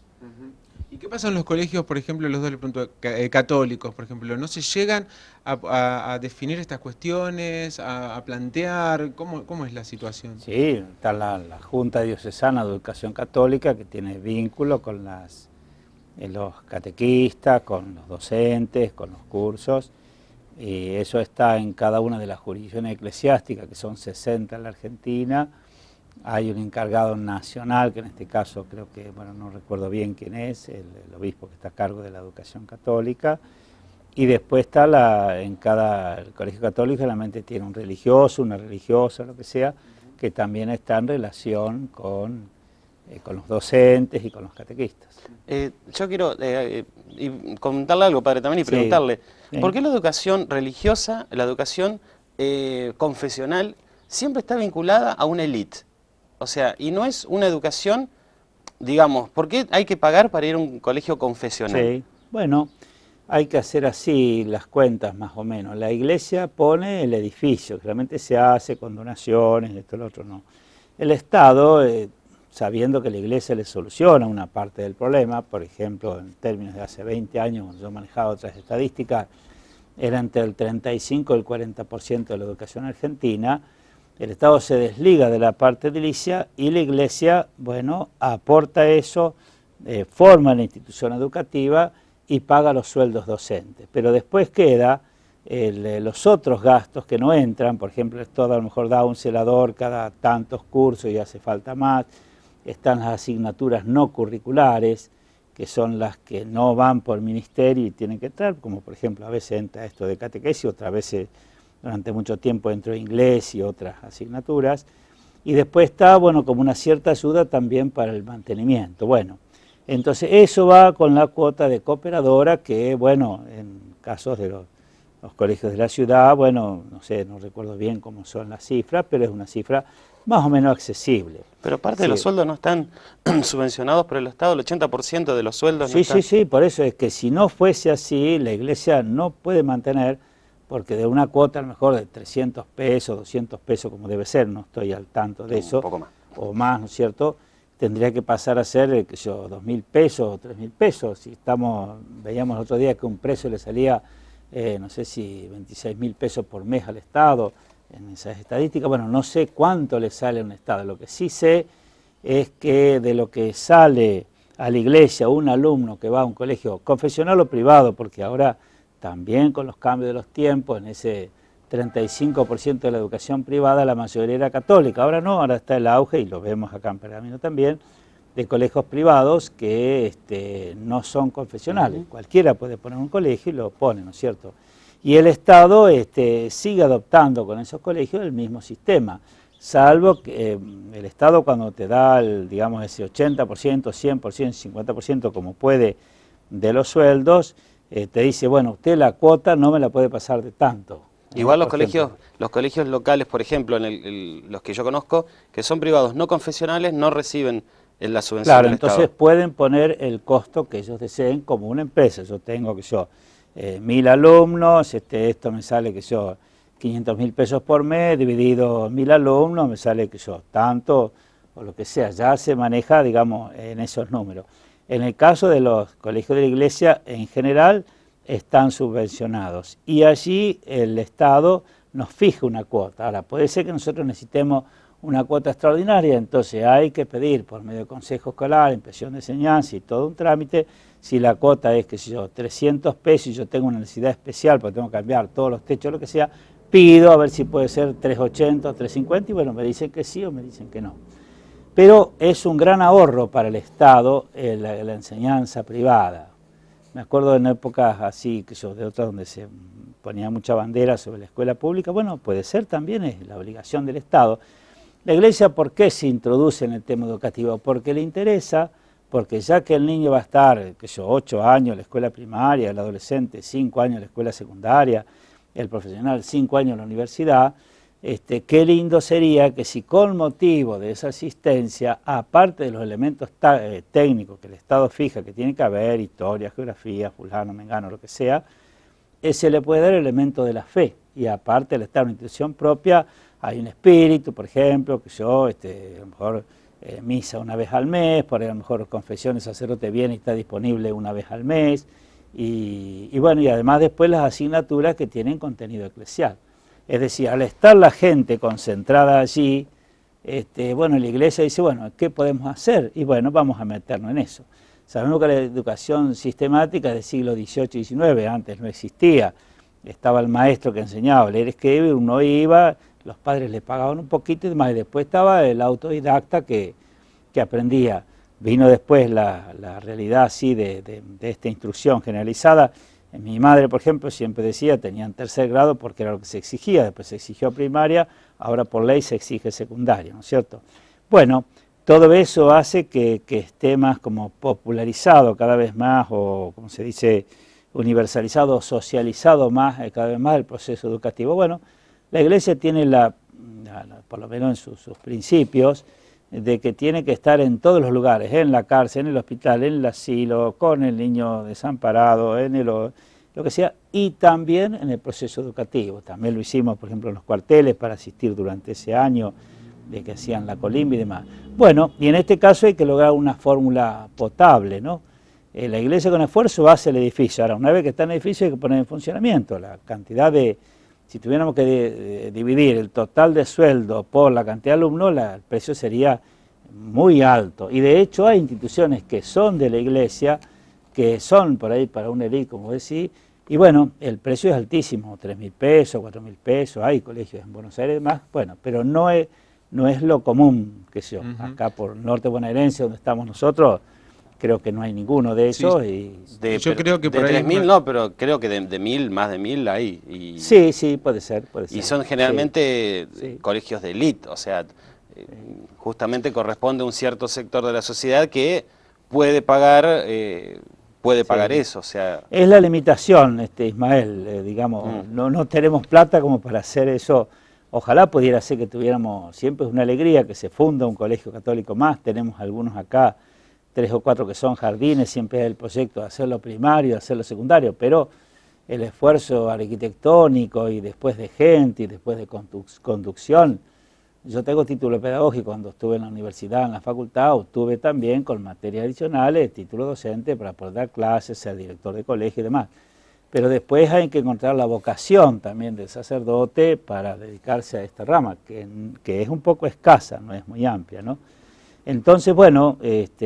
¿Y qué pasa en los colegios, por ejemplo, los dos católicos, por ejemplo? ¿No se llegan a definir estas cuestiones, a plantear? ¿Cómo es la situación? Sí, está la Junta Diocesana de Educación Católica, que tiene vínculo con los catequistas, con los docentes, con los cursos, y eso está en cada una de las jurisdicciones eclesiásticas, que son 60 en la Argentina. Hay un encargado nacional, que en este caso creo que, bueno, no recuerdo bien quién es, el obispo que está a cargo de la educación católica, y después está el colegio católico generalmente tiene un religioso, una religiosa, lo que sea, que también está en relación con los docentes y con los catequistas. Yo quiero comentarle algo, padre, también, y preguntarle, sí. ¿Por qué la educación religiosa, la educación confesional, siempre está vinculada a una élite? O sea, y no es una educación, digamos, ¿por qué hay que pagar para ir a un colegio confesional? Sí, bueno, hay que hacer así las cuentas más o menos. La iglesia pone el edificio, que realmente se hace con donaciones, esto, lo otro no. El Estado, sabiendo que la iglesia le soluciona una parte del problema, por ejemplo, en términos de hace 20 años, cuando yo manejaba otras estadísticas, era entre el 35 y el 40% de la educación argentina. El Estado se desliga de la parte edilicia y la Iglesia, bueno, aporta eso, forma la institución educativa y paga los sueldos docentes. Pero después queda los otros gastos que no entran, por ejemplo, el Estado a lo mejor da un celador cada tantos cursos y hace falta más. Están las asignaturas no curriculares, que son las que no van por ministerio y tienen que entrar, como por ejemplo a veces entra esto de catequesis, otras veces durante mucho tiempo entró inglés y otras asignaturas, y después está, bueno, como una cierta ayuda también para el mantenimiento. Bueno, entonces eso va con la cuota de cooperadora que, bueno, en casos de los colegios de la ciudad, bueno, no sé, no recuerdo bien cómo son las cifras, pero es una cifra más o menos accesible. Pero parte de los sueldos no están subvencionados por el Estado, el 80% de los sueldos no están. Sí, por eso es que si no fuese así, la iglesia no puede mantener, porque de una cuota a lo mejor de 300 pesos, 200 pesos como debe ser, no estoy al tanto de eso, un poco más, o más, ¿no es cierto?, tendría que pasar a ser, 2.000 pesos o 3.000 pesos. Si veíamos el otro día que un precio le salía, no sé si 26.000 pesos por mes al Estado, en esas estadísticas, bueno, no sé cuánto le sale a un Estado. Lo que sí sé es que de lo que sale a la iglesia un alumno que va a un colegio confesional o privado, porque ahora también con los cambios de los tiempos, en ese 35% de la educación privada, la mayoría era católica. Ahora no, ahora está el auge, y lo vemos acá en Pergamino también, de colegios privados que no son confesionales. Cualquiera puede poner un colegio y lo pone, ¿no es cierto? Y el Estado sigue adoptando con esos colegios el mismo sistema, salvo que el Estado cuando te da, digamos, ese 80%, 100%, 50%, como puede, de los sueldos, te dice, bueno, usted la cuota no me la puede pasar de tanto. Igual los colegios locales, por ejemplo, los que yo conozco, que son privados no confesionales, no reciben la subvención Claro, del entonces Estado. pueden poner el costo que ellos deseen como una empresa. Yo tengo, 1.000 alumnos, esto me sale, 500.000 pesos por mes, dividido 1.000 alumnos, me sale, tanto, o lo que sea. Ya se maneja, digamos, en esos números. En el caso de los colegios de la iglesia, en general, están subvencionados. Y allí el Estado nos fija una cuota. Ahora, puede ser que nosotros necesitemos una cuota extraordinaria, entonces hay que pedir por medio de consejo escolar, inspección de enseñanza y todo un trámite. Si la cuota es, qué sé yo, 300 pesos y yo tengo una necesidad especial porque tengo que cambiar todos los techos, lo que sea, pido a ver si puede ser 380 o 350 y bueno, me dicen que sí o me dicen que no. Pero es un gran ahorro para el Estado la enseñanza privada. Me acuerdo en épocas así, que yo, de otras donde se ponía mucha bandera sobre la escuela pública, bueno, puede ser también, es la obligación del Estado. La Iglesia, ¿por qué se introduce en el tema educativo? Porque le interesa, porque ya que el niño va a estar, qué sé yo, 8 años en la escuela primaria, el adolescente 5 años en la escuela secundaria, el profesional 5 años en la universidad, qué lindo sería que si con motivo de esa asistencia, aparte de los elementos técnicos que el Estado fija que tiene que haber, historia, geografía, fulano, mengano, lo que sea, se le puede dar el elemento de la fe. Y aparte al estar en una institución propia, hay un espíritu, por ejemplo, que yo, a lo mejor misa una vez al mes, por ahí a lo mejor confesión, el sacerdote viene y está disponible una vez al mes, y bueno, y además después las asignaturas que tienen contenido eclesial. Es decir, al estar la gente concentrada allí, bueno, la Iglesia dice, bueno, ¿qué podemos hacer? Y bueno, vamos a meternos en eso. Sabemos que la educación sistemática es del siglo XVIII y XIX, antes no existía. Estaba el maestro que enseñaba a leer y escribir, uno iba, los padres le pagaban un poquito y demás, y después estaba el autodidacta que aprendía. Vino después la realidad así de esta instrucción generalizada. Mi madre, por ejemplo, siempre decía, tenían 3er grado porque era lo que se exigía, después se exigió primaria, ahora por ley se exige secundaria, ¿no es cierto? Bueno, todo eso hace que esté más como popularizado cada vez más, o como se dice, universalizado, socializado más, cada vez más el proceso educativo. Bueno, la Iglesia tiene por lo menos en sus principios, de que tiene que estar en todos los lugares, en la cárcel, en el hospital, en el asilo, con el niño desamparado, lo que sea, y también en el proceso educativo. También lo hicimos, por ejemplo, en los cuarteles para asistir durante ese año de que hacían la colimba y demás. Bueno, y en este caso hay que lograr una fórmula potable, ¿no? La Iglesia con esfuerzo hace el edificio. Ahora, una vez que está en el edificio hay que poner en funcionamiento la cantidad de... Si tuviéramos que dividir el total de sueldo por la cantidad de alumnos, el precio sería muy alto. Y de hecho hay instituciones que son de la Iglesia, que son por ahí para un edil, como decís, y bueno, el precio es altísimo, 3.000 pesos, 4.000 pesos, hay colegios en Buenos Aires y demás, bueno, pero no es lo común, qué sé yo. Acá por norte bonaerense, donde estamos nosotros, creo que no hay ninguno de esos. Sí, yo creo que por de ahí 3.000 no, pero creo que de 1.000, más de 1.000 hay. Sí, puede ser. Y son generalmente sí. colegios de élite, o sea, justamente corresponde a un cierto sector de la sociedad que puede pagar eso, o sea... Es la limitación, Ismael, digamos, no tenemos plata como para hacer eso. Ojalá pudiera ser que tuviéramos, siempre es una alegría que se funda un colegio católico más, tenemos algunos acá, 3 o 4 que son jardines, siempre es el proyecto de hacerlo primario, de hacerlo secundario, pero el esfuerzo arquitectónico y después de gente y después de conducción. Yo tengo título pedagógico cuando estuve en la universidad, en la facultad, obtuve también con materias adicionales título docente para poder dar clases, ser director de colegio y demás. Pero después hay que encontrar la vocación también del sacerdote para dedicarse a esta rama, que es un poco escasa, no es muy amplia, ¿no? Entonces, bueno,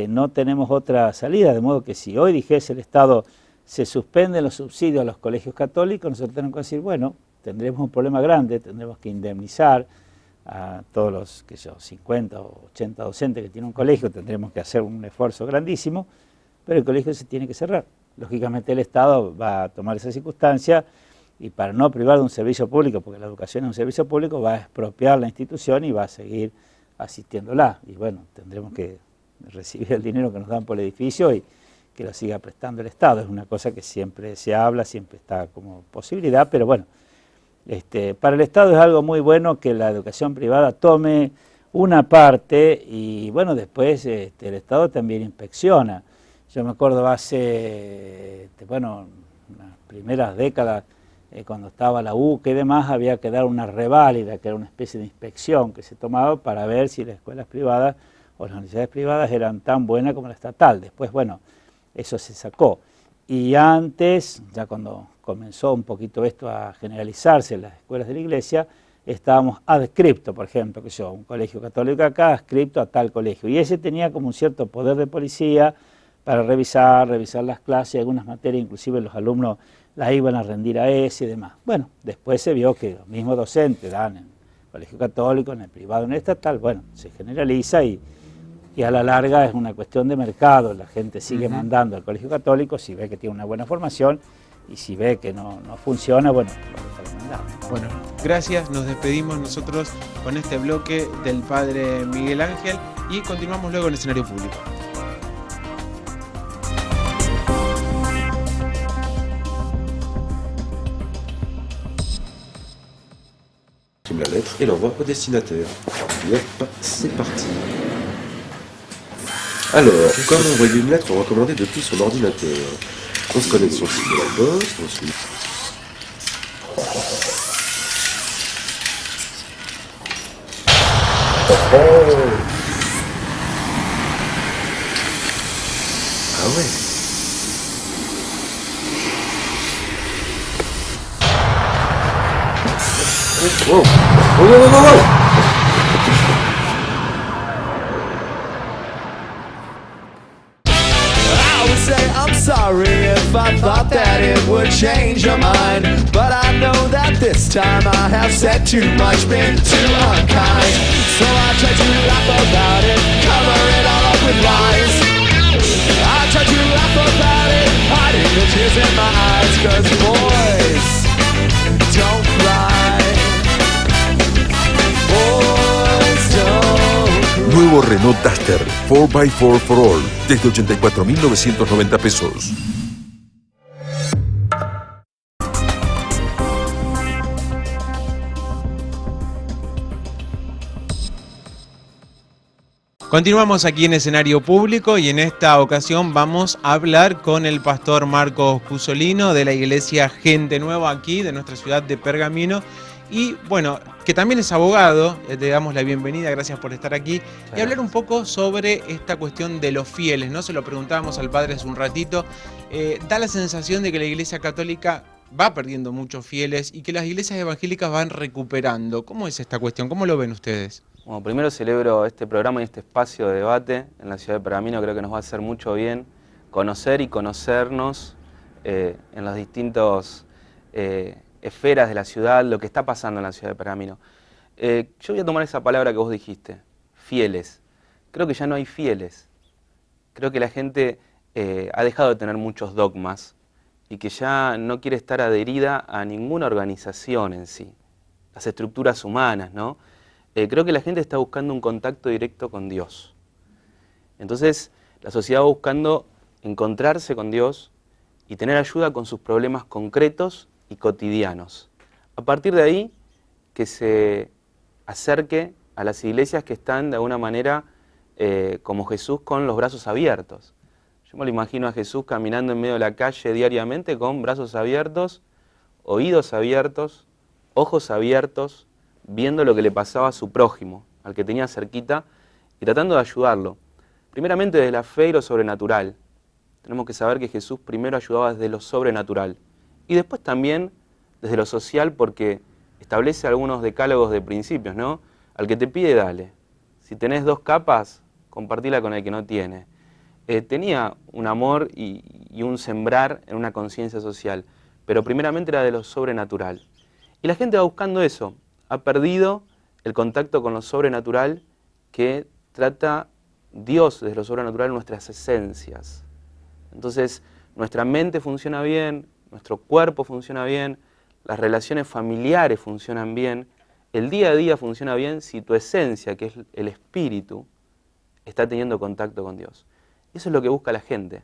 no tenemos otra salida, de modo que si hoy dijese el Estado se suspenden los subsidios a los colegios católicos, nosotros tenemos que decir, bueno, tendremos un problema grande, tendremos que indemnizar a todos los 50 o 80 docentes que tiene un colegio, tendremos que hacer un esfuerzo grandísimo, pero el colegio se tiene que cerrar. Lógicamente el Estado va a tomar esa circunstancia y para no privar de un servicio público, porque la educación es un servicio público, va a expropiar la institución y va a seguir asistiéndola. Y bueno, tendremos que recibir el dinero que nos dan por el edificio y que lo siga prestando el Estado. Es una cosa que siempre se habla, siempre está como posibilidad, pero bueno, para el Estado es algo muy bueno que la educación privada tome una parte y bueno, después el Estado también inspecciona. Yo me acuerdo hace, bueno, las primeras décadas, cuando estaba la UCA y demás, había que dar una reválida, que era una especie de inspección que se tomaba para ver si las escuelas privadas o las universidades privadas eran tan buenas como la estatal. Después, bueno, eso se sacó. Y antes, ya cuando comenzó un poquito esto a generalizarse en las escuelas de la iglesia, estábamos adscripto, por ejemplo, que yo, un colegio católico acá, adscripto a tal colegio. Y ese tenía como un cierto poder de policía para revisar las clases, algunas materias, inclusive los alumnos las iban a rendir a ese y demás. Bueno, después se vio que los mismos docentes dan en el colegio católico, en el privado, en el estatal, bueno, se generaliza y a la larga es una cuestión de mercado. La gente sigue mandando al colegio católico si ve que tiene una buena formación y si ve que no funciona, bueno, lo deja de mandar. Bueno, gracias, nos despedimos nosotros con este bloque del Padre Miguel Ángel y continuamos luego en escenario público. La lettre et l'envoie au destinataire. Hop, c'est parti. Alors, comment envoyer une lettre recommandée depuis son ordinateur? On se connecte sur le site de la poste, ensuite. Ah ouais. Wow. Wow. I would say I'm sorry if I thought that it would change your mind, but I know that this time I have said too much, been too unkind. So I try to laugh about it, cover it all up with lies. I try to laugh about it, hiding the tears in my eyes, 'cause boys don't cry. Boys don't cry. Nuevo Renault Duster 4x4 for All desde 84.990 pesos. Continuamos aquí en escenario público y en esta ocasión vamos a hablar con el pastor Marcos Cusolino de la iglesia Gente Nueva aquí de nuestra ciudad de Pergamino y bueno, que también es abogado, te damos la bienvenida, gracias por estar aquí y hablar un poco sobre esta cuestión de los fieles, ¿no? Se lo preguntábamos al padre hace un ratito, da la sensación de que la iglesia católica va perdiendo muchos fieles y que las iglesias evangélicas van recuperando. ¿Cómo es esta cuestión? ¿Cómo lo ven ustedes? Bueno, primero celebro este programa y este espacio de debate en la ciudad de Pergamino. Creo que nos va a hacer mucho bien conocer y conocernos en las distintas esferas de la ciudad, lo que está pasando en la ciudad de Pergamino. Yo voy a tomar esa palabra que vos dijiste, fieles. Creo que ya no hay fieles. Creo que la gente ha dejado de tener muchos dogmas y que ya no quiere estar adherida a ninguna organización en sí, las estructuras humanas, ¿no? Creo que la gente está buscando un contacto directo con Dios. Entonces, la sociedad va buscando encontrarse con Dios y tener ayuda con sus problemas concretos y cotidianos. A partir de ahí, que se acerque a las iglesias que están de alguna manera como Jesús con los brazos abiertos. Yo me lo imagino a Jesús caminando en medio de la calle diariamente con brazos abiertos, oídos abiertos, ojos abiertos, viendo lo que le pasaba a su prójimo, al que tenía cerquita, y tratando de ayudarlo. Primeramente desde la fe y lo sobrenatural. Tenemos que saber que Jesús primero ayudaba desde lo sobrenatural. Y después también desde lo social, porque establece algunos decálogos de principios, ¿no? Al que te pide, dale. Si tenés 2 capas, compartila con el que no tiene. Tenía un amor y un sembrar en una conciencia social, pero primeramente era de lo sobrenatural. Y la gente va buscando eso. Ha perdido el contacto con lo sobrenatural que trata Dios desde lo sobrenatural en nuestras esencias. Entonces, nuestra mente funciona bien, nuestro cuerpo funciona bien, las relaciones familiares funcionan bien, el día a día funciona bien si tu esencia, que es el espíritu, está teniendo contacto con Dios. Eso es lo que busca la gente.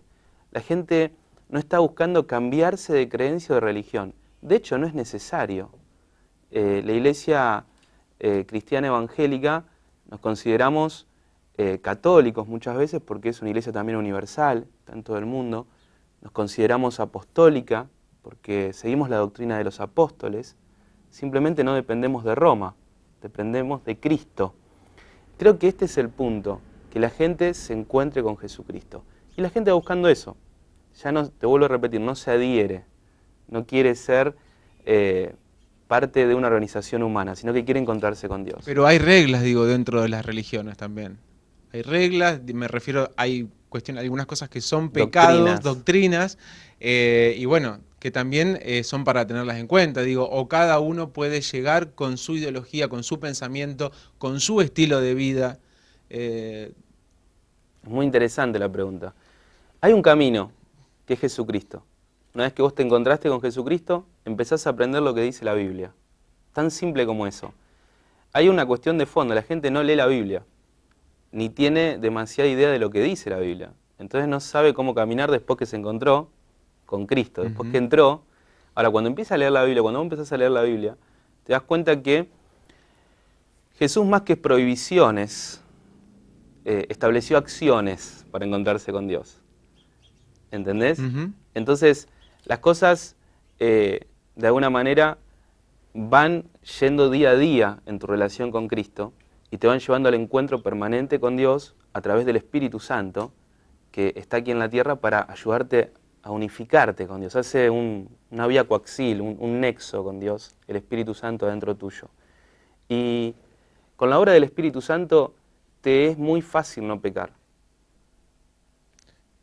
La gente no está buscando cambiarse de creencia o de religión. De hecho, no es necesario. La iglesia cristiana evangélica nos consideramos católicos muchas veces porque es una iglesia también universal, está en todo el mundo. Nos consideramos apostólica porque seguimos la doctrina de los apóstoles. Simplemente no dependemos de Roma, dependemos de Cristo. Creo que este es el punto, que la gente se encuentre con Jesucristo. Y la gente va buscando eso. ya no, te vuelvo a repetir, no se adhiere, no quiere ser parte de una organización humana, sino que quiere encontrarse con Dios. Pero hay reglas, digo, dentro de las religiones también. Hay reglas, me refiero, hay algunas cosas que son pecados, doctrinas, y bueno, que también son para tenerlas en cuenta, digo, o cada uno puede llegar con su ideología, con su pensamiento, con su estilo de vida. Es muy interesante la pregunta. Hay un camino, que es Jesucristo. Una vez que vos te encontraste con Jesucristo, empezás a aprender lo que dice la Biblia. Tan simple como eso. Hay una cuestión de fondo, la gente no lee la Biblia, ni tiene demasiada idea de lo que dice la Biblia. Entonces no sabe cómo caminar después que se encontró con Cristo, después que entró. Ahora, cuando empiezas a leer la Biblia, cuando vos empezás a leer la Biblia, te das cuenta que Jesús, más que prohibiciones, estableció acciones para encontrarse con Dios. ¿Entendés? Entonces, las cosas, de alguna manera, van yendo día a día en tu relación con Cristo y te van llevando al encuentro permanente con Dios a través del Espíritu Santo, que está aquí en la tierra para ayudarte a unificarte con Dios. Hace una vía coaxil, un nexo con Dios, el Espíritu Santo dentro tuyo. Y con la obra del Espíritu Santo te es muy fácil no pecar.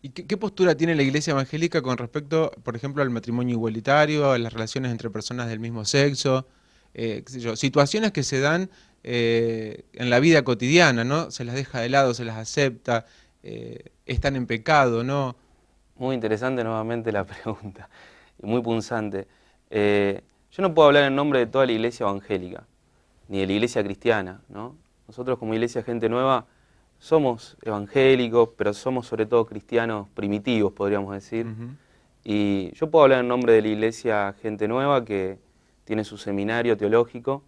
¿Y qué postura tiene la Iglesia evangélica con respecto, por ejemplo, al matrimonio igualitario, a las relaciones entre personas del mismo sexo, qué sé yo, situaciones que se dan en la vida cotidiana, ¿no? Se las deja de lado, se las acepta, están en pecado, ¿no? Muy interesante nuevamente la pregunta, y muy punzante. Yo no puedo hablar en nombre de toda la Iglesia evangélica, ni de la Iglesia cristiana, ¿no? Nosotros como Iglesia Gente Nueva somos evangélicos, pero somos sobre todo cristianos primitivos, podríamos decir. Y yo puedo hablar en nombre de la Iglesia Gente Nueva, que tiene su seminario teológico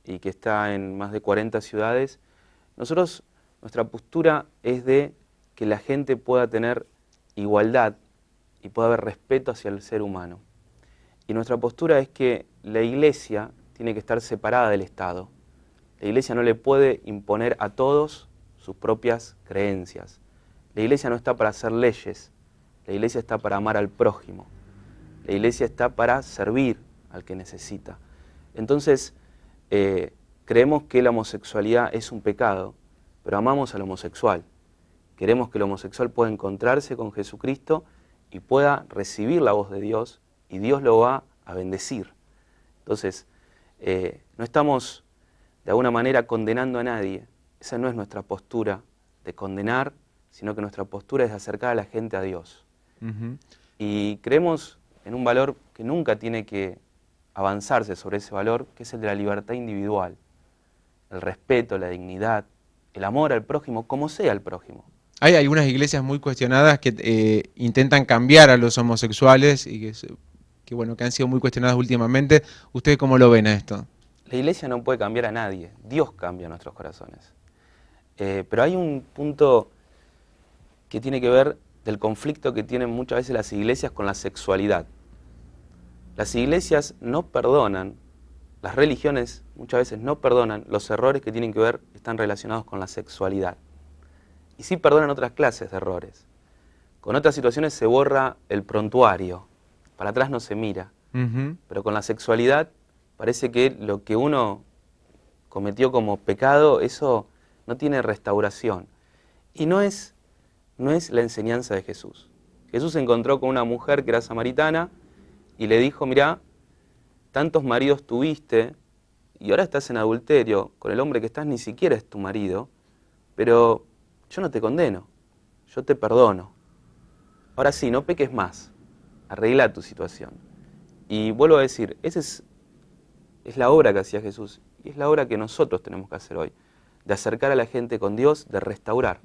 y que está en más de 40 ciudades. Nuestra postura es de que la gente pueda tener igualdad y pueda haber respeto hacia el ser humano. Y nuestra postura es que la Iglesia tiene que estar separada del Estado. La Iglesia no le puede imponer a todos sus propias creencias. La Iglesia no está para hacer leyes, la Iglesia está para amar al prójimo. La Iglesia está para servir al que necesita. Entonces, creemos que la homosexualidad es un pecado, pero amamos al homosexual. Queremos que el homosexual pueda encontrarse con Jesucristo y pueda recibir la voz de Dios, y Dios lo va a bendecir. Entonces, no estamos de alguna manera condenando a nadie. Esa no es nuestra postura de condenar, sino que nuestra postura es de acercar a la gente a Dios. Y creemos en un valor que nunca tiene que avanzarse sobre ese valor, que es el de la libertad individual, el respeto, la dignidad, el amor al prójimo, como sea el prójimo. Hay algunas iglesias muy cuestionadas que intentan cambiar a los homosexuales y que han sido muy cuestionadas últimamente. ¿Ustedes cómo lo ven a esto? La Iglesia no puede cambiar a nadie, Dios cambia nuestros corazones. Pero hay un punto que tiene que ver del conflicto que tienen muchas veces las iglesias con la sexualidad. Las iglesias no perdonan, las religiones muchas veces no perdonan los errores que tienen que ver, están relacionados con la sexualidad. Y sí perdonan otras clases de errores. Con otras situaciones se borra el prontuario, para atrás no se mira. Pero con la sexualidad parece que lo que uno cometió como pecado, eso no tiene restauración. Y no es la enseñanza de Jesús. Jesús se encontró con una mujer que era samaritana y le dijo, mirá, tantos maridos tuviste y ahora estás en adulterio, con el hombre que estás ni siquiera es tu marido, pero yo no te condeno, yo te perdono. Ahora sí, no peques más, arregla tu situación. Y vuelvo a decir, esa es la obra que hacía Jesús y es la obra que nosotros tenemos que hacer hoy, de acercar a la gente con Dios, de restaurar.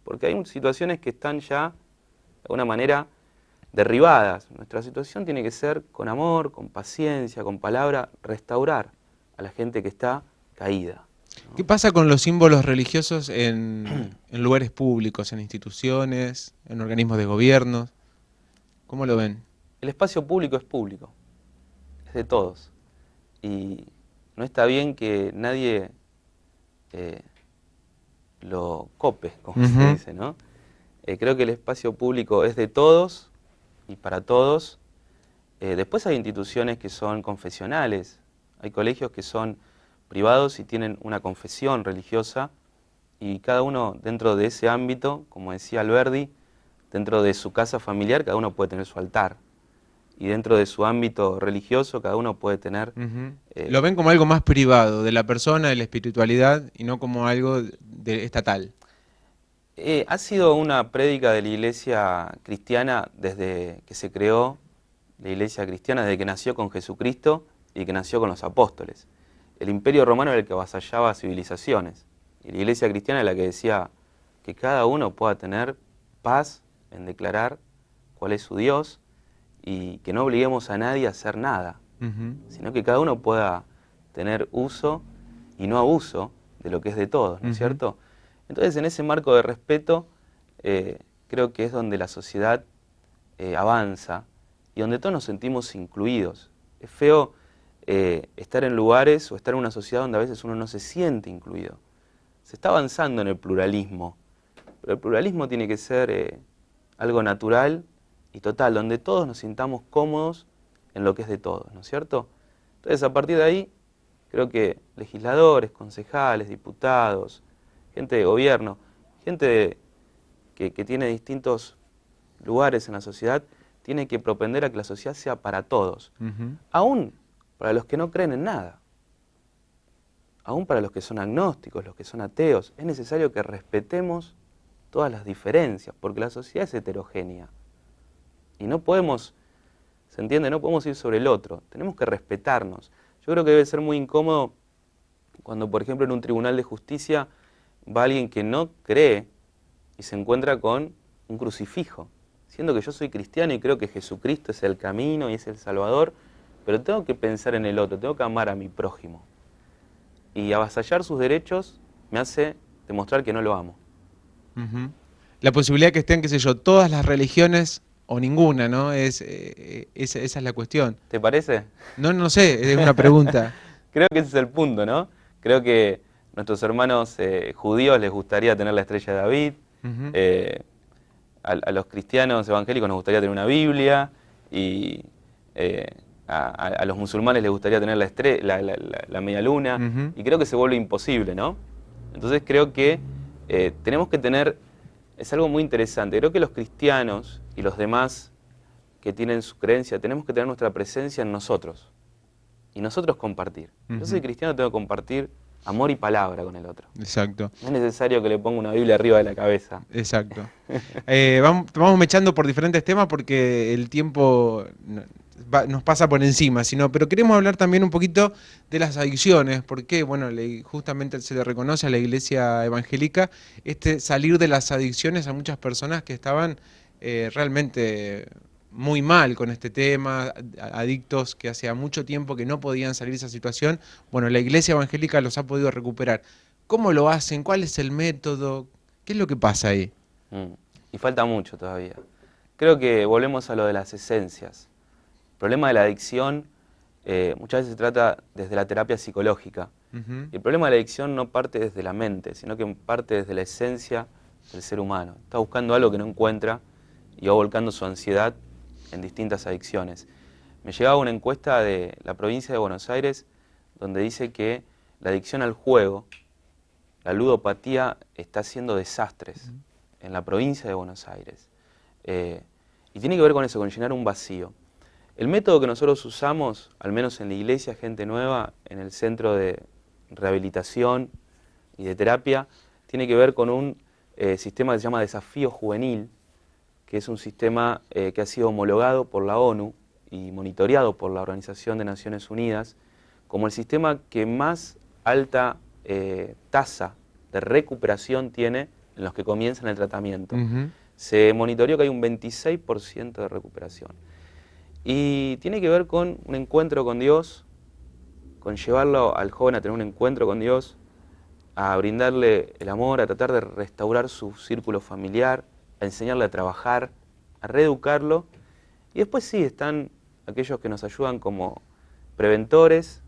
Porque hay situaciones que están ya, de alguna manera, derribadas. Nuestra situación tiene que ser con amor, con paciencia, con palabra, restaurar a la gente que está caída, ¿no? ¿Qué pasa con los símbolos religiosos en lugares públicos, en instituciones, en organismos de gobierno? ¿Cómo lo ven? El espacio público es de todos. Y no está bien que nadie lo cope, como se dice, ¿no? Creo que el espacio público es de todos y para todos. Después hay instituciones que son confesionales, hay colegios que son privados y tienen una confesión religiosa, y cada uno dentro de ese ámbito, como decía Alberdi, dentro de su casa familiar cada uno puede tener su altar, y dentro de su ámbito religioso cada uno puede tener... Lo ven como algo más privado de la persona, de la espiritualidad, y no como algo estatal. Ha sido una prédica de la iglesia cristiana desde que se creó, la iglesia cristiana desde que nació con Jesucristo y que nació con los apóstoles. El imperio romano era el que avasallaba civilizaciones, y la iglesia cristiana es la que decía que cada uno pueda tener paz en declarar cuál es su Dios, y que no obliguemos a nadie a hacer nada, sino que cada uno pueda tener uso y no abuso de lo que es de todos, ¿no es cierto? Entonces, en ese marco de respeto, creo que es donde la sociedad avanza y donde todos nos sentimos incluidos. Es feo estar en lugares o estar en una sociedad donde a veces uno no se siente incluido. Se está avanzando en el pluralismo, pero el pluralismo tiene que ser algo natural y total, donde todos nos sintamos cómodos en lo que es de todos, ¿no es cierto? Entonces, a partir de ahí, creo que legisladores, concejales, diputados, gente de gobierno, gente que tiene distintos lugares en la sociedad, tiene que propender a que la sociedad sea para todos, aún para los que no creen en nada, aún para los que son agnósticos, los que son ateos. Es necesario que respetemos todas las diferencias, porque la sociedad es heterogénea. Y no podemos, ¿se entiende? No podemos ir sobre el otro, tenemos que respetarnos. Yo creo que debe ser muy incómodo cuando, por ejemplo, en un tribunal de justicia va alguien que no cree y se encuentra con un crucifijo, siendo que yo soy cristiano y creo que Jesucristo es el camino y es el Salvador, pero tengo que pensar en el otro, tengo que amar a mi prójimo. Y avasallar sus derechos me hace demostrar que no lo amo. La posibilidad que estén, qué sé yo, todas las religiones o ninguna, ¿no? Esa es la cuestión. ¿Te parece? No sé, es una pregunta. Creo que ese es el punto, ¿no? Creo que nuestros hermanos judíos les gustaría tener la estrella de David, a los cristianos evangélicos nos gustaría tener una Biblia, y a los musulmanes les gustaría tener la media luna, y creo que se vuelve imposible, ¿no? Entonces creo que tenemos que tener, es algo muy interesante, creo que los cristianos y los demás que tienen su creencia, tenemos que tener nuestra presencia en nosotros, y nosotros compartir. Yo soy cristiano, tengo que compartir amor y palabra con el otro. Exacto. No es necesario que le ponga una Biblia arriba de la cabeza. Exacto. Vamos mechando por diferentes temas porque el tiempo nos pasa por encima, pero queremos hablar también un poquito de las adicciones, porque bueno, justamente se le reconoce a la iglesia evangélica salir de las adicciones a muchas personas que estaban realmente muy mal con este tema, adictos que hacía mucho tiempo que no podían salir de esa situación. Bueno, la iglesia evangélica los ha podido recuperar. ¿Cómo lo hacen? ¿Cuál es el método? ¿Qué es lo que pasa ahí? Y falta mucho todavía. Creo que volvemos a lo de las esencias. El problema de la adicción muchas veces se trata desde la terapia psicológica. El problema de la adicción no parte desde la mente, sino que parte desde la esencia del ser humano. Está buscando algo que no encuentra y va volcando su ansiedad en distintas adicciones. Me llegaba una encuesta de la provincia de Buenos Aires donde dice que la adicción al juego, la ludopatía, está haciendo desastres en la provincia de Buenos Aires. Y tiene que ver con eso, con llenar un vacío. El método que nosotros usamos, al menos en la iglesia Gente Nueva, en el centro de rehabilitación y de terapia, tiene que ver con un sistema que se llama Desafío Juvenil, que es un sistema que ha sido homologado por la ONU y monitoreado por la Organización de Naciones Unidas como el sistema que más alta tasa de recuperación tiene en los que comienzan el tratamiento. Se monitoreó que hay un 26% de recuperación. Y tiene que ver con un encuentro con Dios, con llevarlo al joven a tener un encuentro con Dios, a brindarle el amor, a tratar de restaurar su círculo familiar, a enseñarle a trabajar, a reeducarlo. Y después sí, están aquellos que nos ayudan como preventores,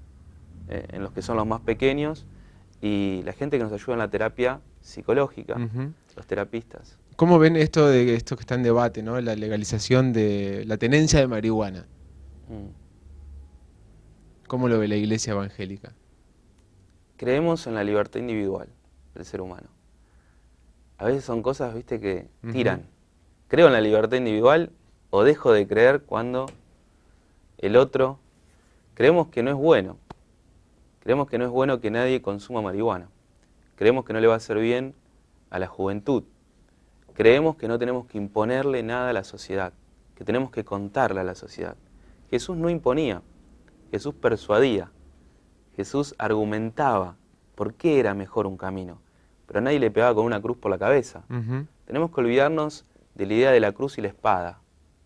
en los que son los más pequeños, y la gente que nos ayuda en la terapia psicológica, los terapistas. ¿Cómo ven esto que está en debate, ¿no? La legalización de la tenencia de marihuana? ¿Cómo lo ve la Iglesia evangélica? Creemos en la libertad individual del ser humano. A veces son cosas, viste, que tiran. Creo en la libertad individual o dejo de creer cuando el otro... Creemos que no es bueno. Creemos que no es bueno que nadie consuma marihuana. Creemos que no le va a hacer bien a la juventud. Creemos que no tenemos que imponerle nada a la sociedad, que tenemos que contarle a la sociedad. Jesús no imponía, Jesús persuadía, Jesús argumentaba por qué era mejor un camino, pero nadie le pegaba con una cruz por la cabeza. Tenemos que olvidarnos de la idea de la cruz y la espada.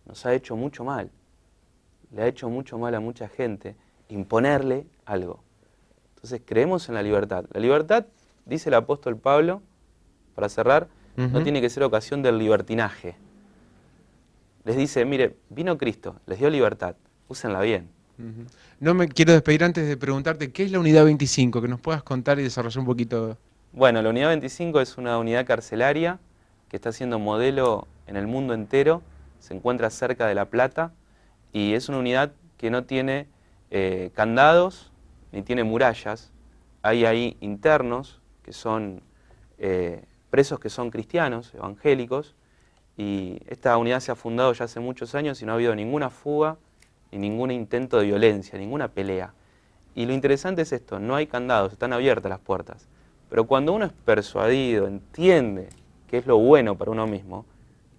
Nos ha hecho mucho mal, le ha hecho mucho mal a mucha gente imponerle algo. Entonces creemos en la libertad. La libertad, dice el apóstol Pablo, para cerrar, no tiene que ser ocasión del libertinaje. Les dice, mire, vino Cristo, les dio libertad, úsenla bien. No me quiero despedir antes de preguntarte, ¿qué es la Unidad 25? Que nos puedas contar y desarrollar un poquito. Bueno, la Unidad 25 es una unidad carcelaria que está siendo modelo en el mundo entero, se encuentra cerca de La Plata y es una unidad que no tiene candados ni tiene murallas. Hay ahí internos que son... presos que son cristianos, evangélicos, y esta unidad se ha fundado ya hace muchos años y no ha habido ninguna fuga, ni ningún intento de violencia, ninguna pelea. Y lo interesante es esto, no hay candados, están abiertas las puertas. Pero cuando uno es persuadido, entiende qué es lo bueno para uno mismo,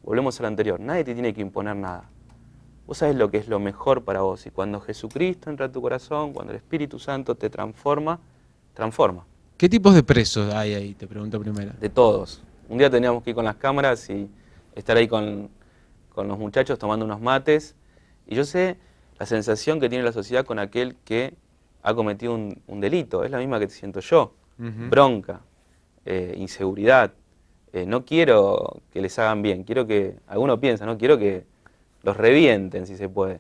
volvemos al anterior, nadie te tiene que imponer nada. Vos sabés lo que es lo mejor para vos, y cuando Jesucristo entra a tu corazón, cuando el Espíritu Santo te transforma, transforma. ¿Qué tipos de presos hay ahí? Te pregunto primero. De todos. Un día teníamos que ir con las cámaras y estar ahí con los muchachos tomando unos mates. Y yo sé la sensación que tiene la sociedad con aquel que ha cometido un delito. Es la misma que siento yo. Bronca, inseguridad. No quiero que les hagan bien. Quiero que, alguno piensa, no quiero que los revienten si se puede.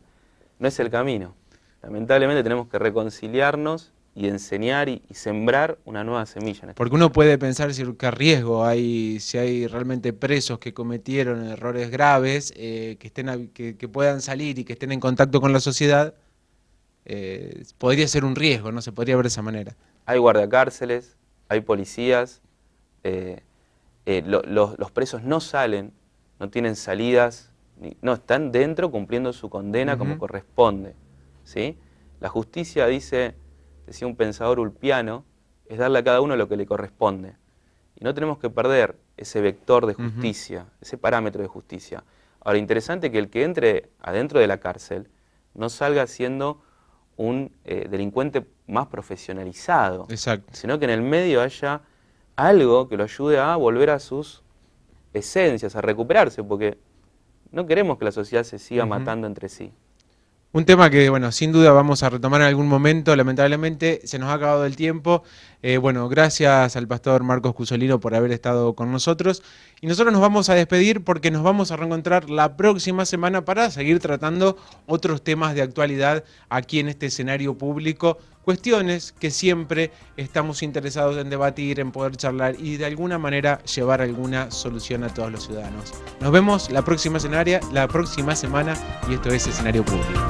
No es el camino. Lamentablemente tenemos que reconciliarnos y enseñar y sembrar una nueva semilla. Porque uno puede pensar si qué riesgo hay, si hay realmente presos que cometieron errores graves, que puedan salir y que estén en contacto con la sociedad, podría ser un riesgo, ¿no? Se podría ver de esa manera. Hay guardacárceles, hay policías, los presos no salen, no tienen salidas, no, están dentro cumpliendo su condena como corresponde, ¿sí? La justicia dice... decía un pensador ulpiano, es darle a cada uno lo que le corresponde. Y no tenemos que perder ese vector de justicia, ese parámetro de justicia. Ahora, interesante que el que entre adentro de la cárcel no salga siendo un delincuente más profesionalizado, sino que en el medio haya algo que lo ayude a volver a sus esencias, a recuperarse, porque no queremos que la sociedad se siga matando entre sí. Un tema que, bueno, sin duda vamos a retomar en algún momento, lamentablemente se nos ha acabado el tiempo. Bueno, gracias al pastor Marcos Cusolino por haber estado con nosotros. Y nosotros nos vamos a despedir porque nos vamos a reencontrar la próxima semana para seguir tratando otros temas de actualidad aquí en este escenario público. Cuestiones que siempre estamos interesados en debatir, en poder charlar y de alguna manera llevar alguna solución a todos los ciudadanos. Nos vemos la próxima semana y esto es Escenario Público.